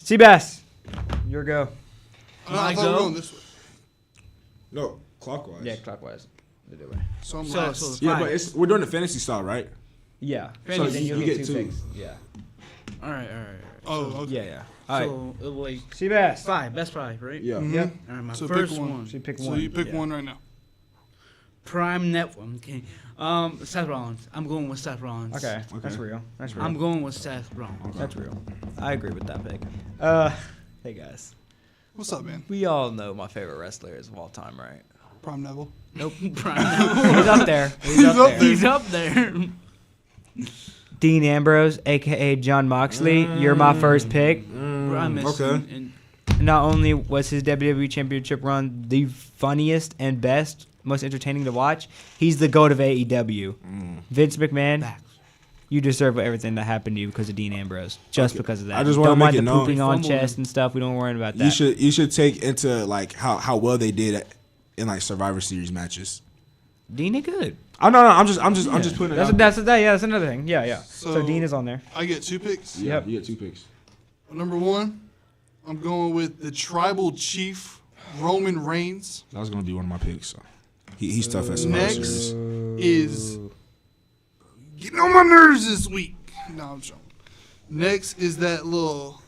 Seabass, your go. I thought we were going this way. No, clockwise. Yeah, clockwise. The other way. So I'm So- last. so- Yeah, Fine. but we're doing the fantasy style, right? Yeah. So then you you'll get 2. picks. Yeah. All right. Oh, okay. Yeah, yeah. All right. So like Seabass. 5, best 5, right? Yeah. Yep. All right, my So first pick one. one. So you pick So one. you pick Yeah. one right now. Prime Network. Okay. Seth Rollins. I'm going with Seth Rollins. Okay. That's real. That's real. I'm going with Seth Rollins. That's real. I agree with that pick. Hey guys. What's up, man? We all know my favorite wrestler is of all time, right? Prime Neville. Nope. Prime Network. He's up there. He's up up there. He's up there. Dean Ambrose, aka John Moxley. You're my first pick. I miss okay. him. Not only was his WWE Championship run the funniest and best, most entertaining to watch, he's the GOAT of AEW. Vince McMahon, Facts. you deserve everything that happened to you because of Dean Ambrose. Just because of that. I just wanna don't make mind it the known. pooping on Fumble. chest and stuff. We don't worry about that. You should take into like how well they did in like Survivor Series matches. Dean is good. Oh no, I'm just putting it out. That's another thing. Yeah. So So- Dean is on there. I get 2 picks. Yeah, Yep. you get 2 picks. Number 1, I'm going with the Tribal Chief Roman Reigns. That was gonna be one of my picks. So. He's tough at Survivor Next Series. is getting on my nerves this week. No, I'm joking. Next is that little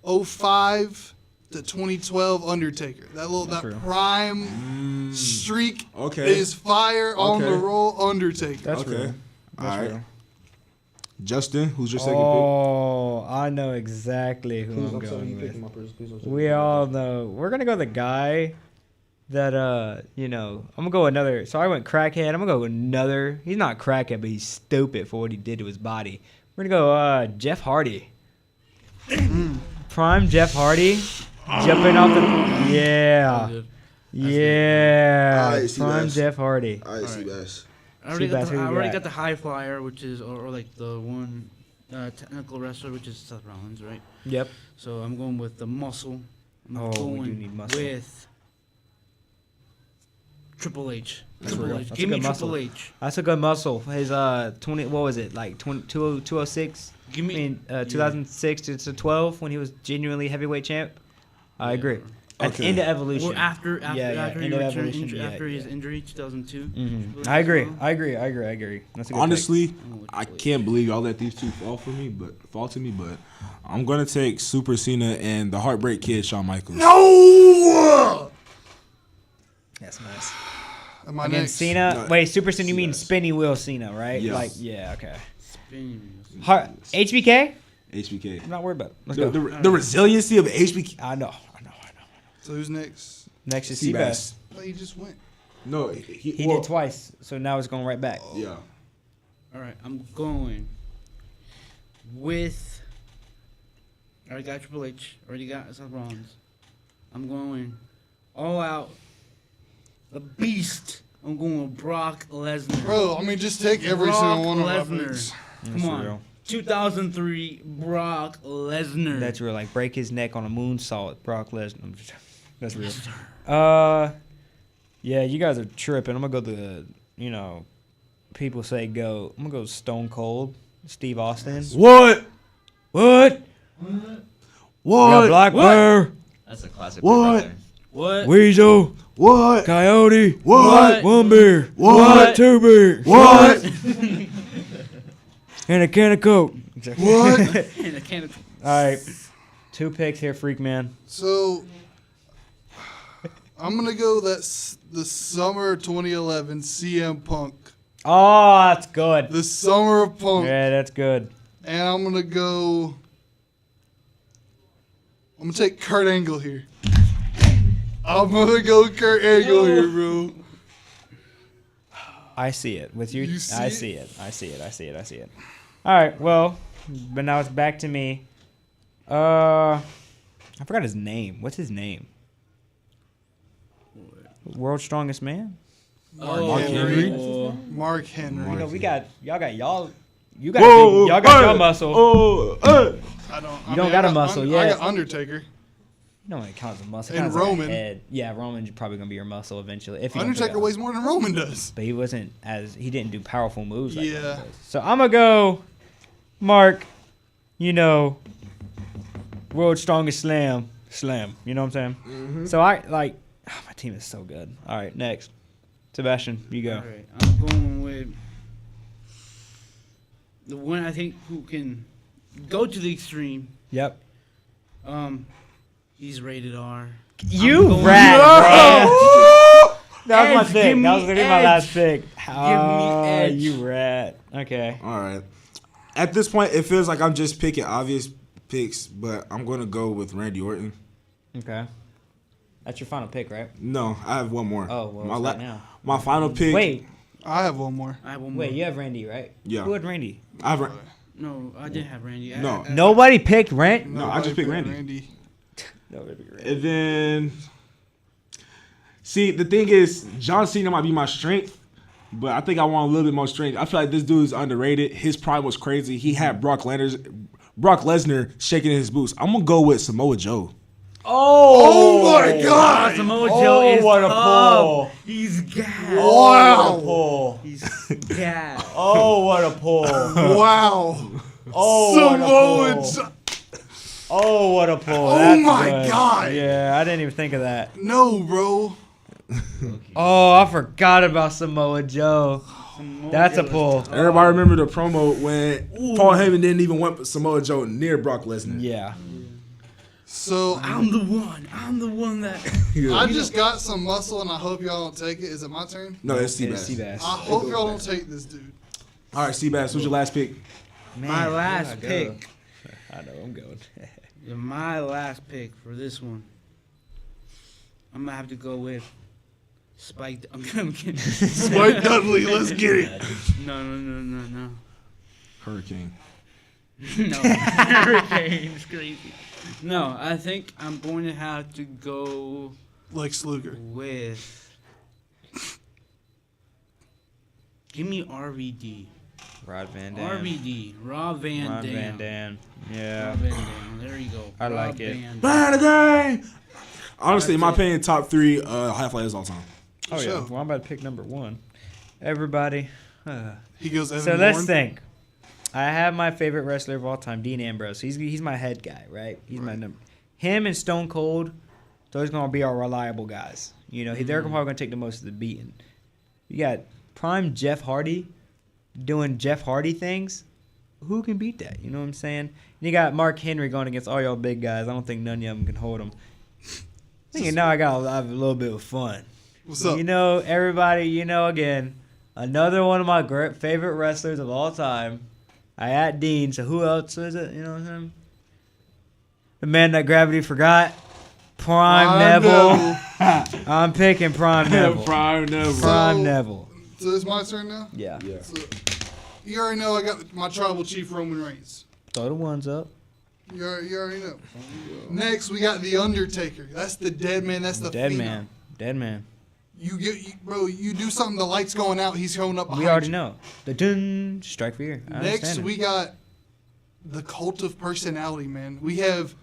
05 to 2012 Undertaker. That real. prime streak Okay. is fire on the Okay. roll Undertaker. That's Okay. real. All That's right. real. Justin, who's your second Oh, I know exactly who I'm pick? going with. We all know. We're gonna go the guy that I'm gonna go another. So I went crackhead. I'm gonna go another. He's not crackhead, but he's stupid for what he did to his body. We're gonna go Jeff Hardy. Prime Jeff Hardy, jumping off the yeah. Alright, see Prime that. Jeff Hardy. All right, Seabass. I already, Seabass, got who the, you I already got? got the high flyer, which is or like the one technical wrestler, which is Seth Rollins, right? Yep. So I'm going with the muscle. I'm Oh, we do going need muscle. with Triple H. That's Triple real. H. That's Give a me good muscle. Triple H. That's a good muscle. His 20. What was it? Like 206. Give me. 2006 to 12 when he was genuinely heavyweight champ. I agree. At the Okay. end of Evolution. Or after he end of returned Evolution. after his injury, 2002. Mhm. I agree. I agree. That's a good Honestly, Oh, I can't believe y'all let these two fall to me, but I'm gonna take Super Cena and the Heartbreak Kid, Shawn Michaels. No. pick. That's nice. Am I And then next? Cena. No, Wait, Super Cena. You mean yes. spinny wheel Cena, right? Yes. Like, yeah, okay. Spin. HBK. HBK. I'm not worried about it. Let's go. The resiliency of HBK. I know. So who's next? Next is Seabass. Seabass. Oh, he just went. No, He well, did twice, so now it's going right back. Yeah. All right, I'm going with. I already got Triple H. Already got Seth Rollins. I'm going all out. The Beast. I'm going with Brock Lesnar. Bro, I mean, just take every Brock single one of my Lesnar. picks. Come on. real. 2003 Brock Lesnar. That's real. Like break his neck on a moonsault, Brock Lesnar. That's real. Yeah, you guys are tripping. I'm gonna go people say go. I'm gonna go Stone Cold, Steve Austin. What? What? We got Black Bear, That's a classic. What? Right there. What? Weasel, What? Coyote, What? One beer, What? Two beer, What? and a can of Coke. What? And a can of- All right, 2 picks here, freak man. So I'm gonna go the summer 2011 CM Punk, Oh, that's good. the summer of Punk, Yeah, that's good. and I'm gonna take Kurt Angle here. I'm gonna go Kurt Angle here, bro. I see it with you. You see I it? see it. I see it. I see it. I see it. All right. Well, but now it's back to me. I forgot his name. What's his name? World's Strongest Man. Mark Henry. Mark Henry. You know, y'all got Whoa, y'all got your hey, muscle. Oh, I don't. You don't got a muscle I yet. got Undertaker. You don't want to count as a muscle. And Counts as a Roman. head. Yeah, Roman's probably gonna be your muscle eventually. If you don't Undertaker forget. weighs more than Roman does. But he didn't do powerful moves. Like Yeah. Roman does. So I'm gonna go, Mark. World's Strongest Slam. You know what I'm saying? So my team is so good. All right, next, Sebastian, you go. All right, I'm going with the one I think who can go to the extreme. Yep. He's rated R. You going- rat, bro. That was my Edge, pick. give me That was gonna be my Edge. last pick. Edge. You rat. Okay. All right. At this point, it feels like I'm just picking obvious picks, but I'm gonna go with Randy Orton. Okay. That's your final pick, right? No, I have one more. Oh, well, my it's right now. my final pick. Wait, I have one more. I have one more. you have Randy, right? Yeah. Who had Randy? I have. No, I didn't have Randy. No. Nobody picked Rand. No, I just picked Randy. Nobody picked Randy. And then, see, the thing is, John Cena might be my strength, but I think I want a little bit more strength. I feel like this dude is underrated. His prime was crazy. He had Brock Lesnar shaking in his boots. I'm gonna go with Samoa Joe. Oh my God! Samoa Joe is what a tough. pull. He's gas. Wow! Pull. He's gas. Oh, what a pull. Wow! Oh, Samoa Joe. Oh, what a pull. Oh That's my good. God. Yeah, I didn't even think of that. No, bro. Oh, I forgot about Samoa Joe. Samoa That's a Joe is pull. tough. Everybody remember the promo when Paul Heyman didn't even want Samoa Joe near Brock Lesnar. Yeah. So I'm the one. I'm the one that. I just got some muscle, and I hope y'all don't take it. Is it my turn? No, it's It's Seabass. Seabass. I hope y'all don't take this dude. All right, Seabass, who's your last pick? My last pick. I know, I'm going. My last pick for this one. I'm gonna have to go with Spike. I'm kidding. Spike Dudley, let's get it. No. Hurricane. No, Hurricane's crazy. No, I think I'm going to have to go Lex Luger. with. Give me RVD. Rod Van Dam. RVD. Rob Van Rod Dam. Van Dam. Yeah. Rob Van Dam. There you go. I like Rob it. Van Dam. Play the game. Honestly, in my opinion, top 3 highlighters all time. Oh yeah. Sure. Well, I'm about to pick number 1. Everybody. He goes Evan So let's Bourne. think. I have my favorite wrestler of all time, Dean Ambrose. He's my head guy, right? He's my number. Him and Stone Cold, those gonna be our reliable guys. You know, they're probably gonna take the most of the beating. You got prime Jeff Hardy doing Jeff Hardy things. Who can beat that? You know what I'm saying? And you got Mark Henry going against all y'all big guys. I don't think none of them can hold him. Thinking now I gotta have a little bit of fun. What's up? You know, everybody, again, another one of my favorite wrestlers of all time. I at Dean, so who else is it? You know what I'm saying? The man that gravity forgot. Prime Neville. I'm picking Prime Neville. Prime Neville. Prime Neville. So it's my turn now? Yeah. So, you already know I got my tribal chief Roman Reigns. Throw the ones up. You already know. Next, we got The Undertaker. That's the dead man. That's the Dead phenom. man. Dead man. Bro, you do something, the lights going out, he's showing up behind We already you. know. The dun strike fear. I Next, understand it. we got the cult of personality, man. We have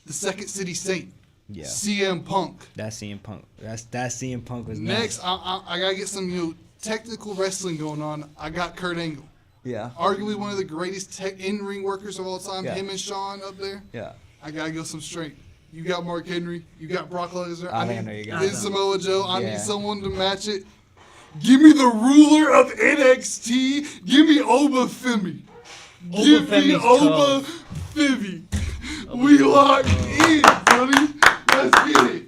the Second City Saint, Yeah. CM Punk. That's CM Punk. That CM Punk was Next, nice. I gotta get some technical wrestling going on. I got Kurt Angle, Yeah. arguably one of the greatest in-ring workers of all time. Yeah. Him and Shawn up there. Yeah. I gotta go some strength. You got Mark Henry. You got Brock Lesnar. I think I know you got need that. Samoa Joe. I Yeah. need someone to match it. Give me the ruler of NXT. Give me Oba Femi. Give me Femi's Oba Femi. We locked in, buddy. Let's get it.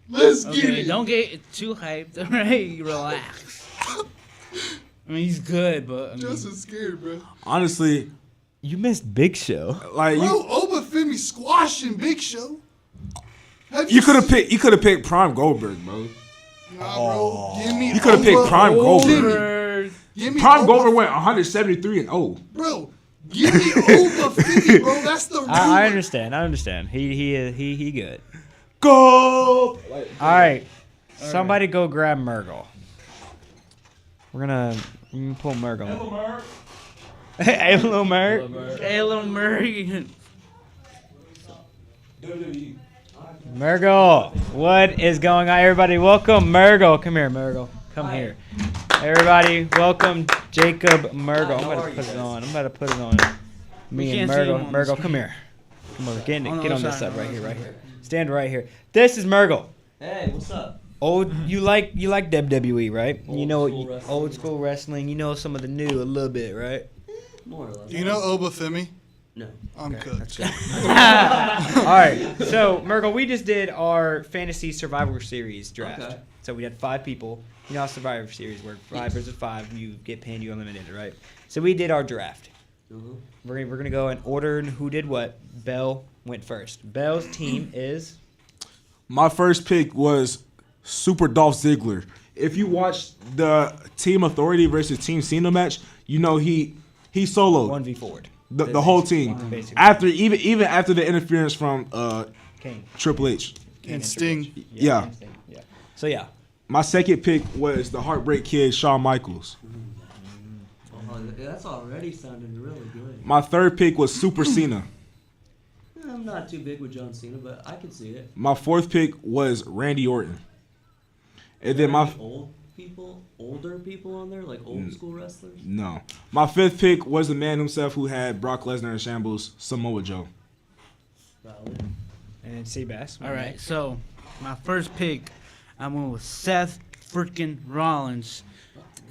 Let's get Okay, it. don't get too hyped. All right, relax. I mean, he's good, but I mean, Justin's scared, bro. Honestly, You missed Big Show. like Bro, Oba Femi squashing Big Show. you could have picked Prime Goldberg, bro. Nah, bro. Give me You could have picked Oba Prime Goldberg. Goldberg. Give me Prime Oba Goldberg went 173-0. Bro, give me Oba Femi, bro. That's the ruler. I understand. He good. Go. All right. Somebody go grab Murgle. We're gonna pull Murgle. Hey, little Murg. Hey, little Murray. Murgle, what is going on? Everybody, welcome Murgle. Come here, Murgle. Come here. Everybody, welcome Jacob Murgle. I'm about to put it on. Me and can't see him Murgle. on Murgle, the come here. Come over. Get On the on other this side, side right here. Stand right here. This is Murgle. Hey, what's up? You like WWE, right? Old you know school wrestling. old school wrestling. You know some of the new a little bit, right? More or less. Do you know Oba Femi? No. I'm cooked. All right. So, Murgle, we just did our fantasy Survivor Series draft. Okay. So we had 5 people. You know how Survivor Series works. 5 versus 5. You get pinned, you eliminated, right? So we did our draft. Uh-huh. We're gonna go in order and who did what. Bell went first. Bell's team is My first pick was Super Dolph Ziggler. If you watched the Team Authority versus Team Cena match, you know he soloed 1v4. the whole team. Basically. After even after the interference from Kane. Triple H. And Sting. Yeah. Kane Sting, yeah. So yeah. My second pick was the Heartbreak Kid, Shawn Michaels. Oh, that's already sounding really good. My third pick was Super Cena. I'm not too big with John Cena, but I can see it. My fourth pick was Randy Orton. And then my Older people on there, like old school wrestlers. no, my fifth pick was the man himself who had Brock Lesnar in shambles, Samoa Joe. Valid. And Seabass. All right, so my first pick, I went with Seth freaking Rollins,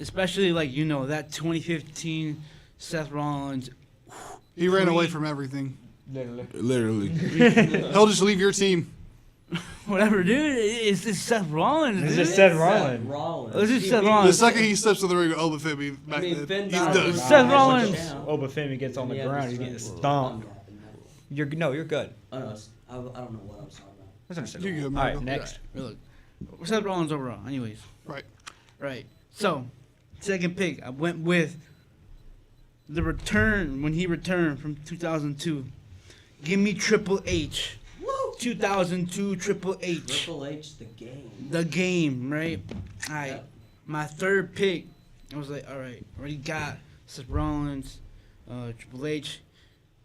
especially that 2015 Seth Rollins. He ran away from everything. Literally. He'll just leave your team. Whatever, dude. It's just Seth Rollins. It's dude. just Seth Rollins. It's just Seth The Rollins. second he steps to the ring, Oba Femi back I mean, then, Finn he's Balor done. was- Seth Rollins. Oba Femi gets on the Yeah, ground. He's that's getting right. stomped. I'm dropping that. You're good. I don't know what I'm talking about. That's understandable. You're good, All right, Murgle. next. Look, Seth Rollins overall. Anyways, right. So, second pick, I went with the return when he returned from 2002. Give me Triple H. 2002 Triple H. Triple H, the game. The game, right? All right. Yep. My third pick, I was like, all right, already got Seth Rollins, Triple H.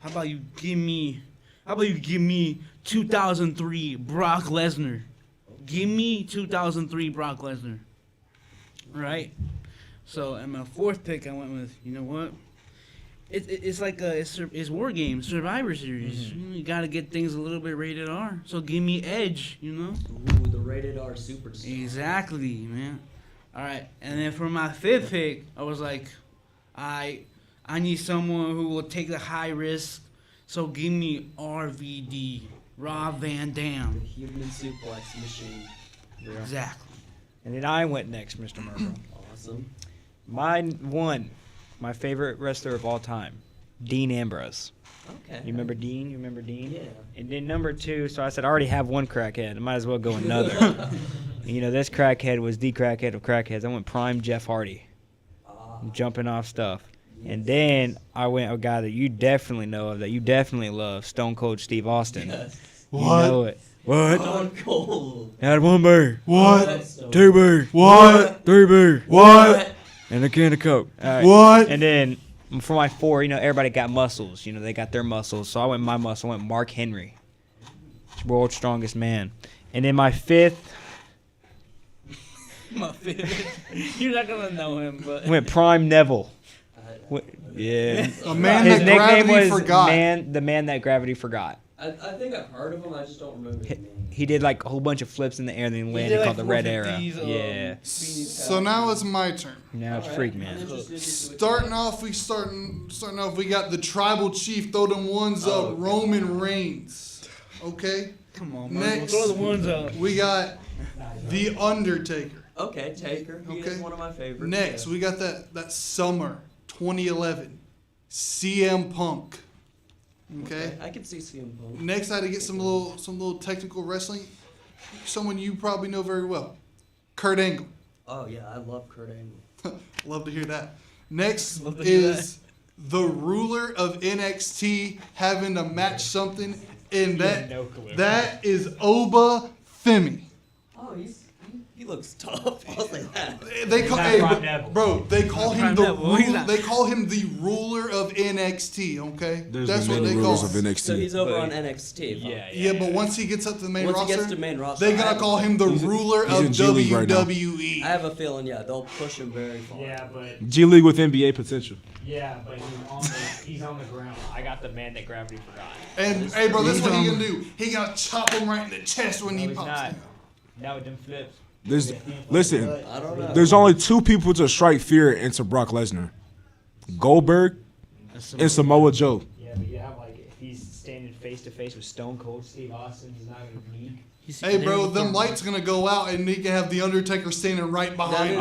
How about you give me How about you give me 2003 Brock Lesnar? Give me 2003 Brock Lesnar. Right? So, at my fourth pick, I went with, you know what? It's like it's War Games, Survivor Series. You gotta get things a little bit rated R. So give me Edge, Ooh, the rated R superstar. Exactly, man. All right, and then for my fifth pick, I was like, I need someone who will take the high risk. So give me RVD, Rob Van The Dam. human suplex machine. Exactly. And then I went next, Mr. Murphy. Awesome. My favorite wrestler of all time, Dean Ambrose. Okay. You remember Dean? Yeah. And then number 2, so I said I already have one crackhead. I might as well go another. You know, this crackhead was the crackhead of crackheads. I went prime Jeff Hardy. Jumping off stuff. And then I went a guy that you definitely know of, that you definitely love, Stone Cold Steve Austin. Yes. You know it. What? Stone Cold. Had 1 beer. What? 2 beers. What? 3 beers. What? And a can of Coke. All right. What? And then for my 4, you know, everybody got muscles. You know, they got their muscles. So I went my muscle. I went Mark Henry. World's strongest man. And then my 5th, My fifth. You're not gonna know him, but went prime Neville. Yeah. A man His that nickname gravity was forgot. the man that gravity forgot. I think I've heard of him. I just don't remember the name. He did like a whole bunch of flips in the air and then landed called the Red Era. 450s, Yeah. So now it's my turn. Now it's All right, Freak I'm Man. interested to see what Starting off, we got the tribal chief. Throw them ones up, okay. Roman Reigns. Okay. come on, man. Next. Throw the ones up. We got the Undertaker. Okay, Taker. He is Okay. one of my favorites. Next, yeah. we got that summer 2011 CM Punk. Okay. I can see CM Punk. Next, I had to get some little technical wrestling. Someone you probably know very well, Kurt Angle. Oh yeah, I love Kurt Angle. Love to hear that. Next Love to hear is the ruler of NXT having to match something, and that is Oba Femi. Oh, he looks tough. I'll say that. They call, not hey, Prime Neville. bro, they call him Prime the Neville. He's ruler. not. They call him the ruler of NXT. Okay, There's that's the what many they call rulers of him. NXT. So he's over on NXT. huh? Yeah, but once he gets up to the main Once he roster, gets to main roster, they're gonna call him the ruler he's of in G League right now. WWE. I have a feeling, yeah, they'll push him very far. Yeah, but G League with NBA potential. he's on the ground. I got the man that gravity forgot. And hey, bro, this is what he gonna do. He gonna chop him right in the chest when he he's pops not. down. Now with them flips. Listen, I don't know. there's only 2 people to strike fear into Brock Lesnar: Goldberg and Samoa Joe. Yeah, but you have like if he's standing face to face with Stone Cold Steve Austin, he's not gonna be. Hey, bro, them lights gonna go out, and he can have the Undertaker standing right behind him.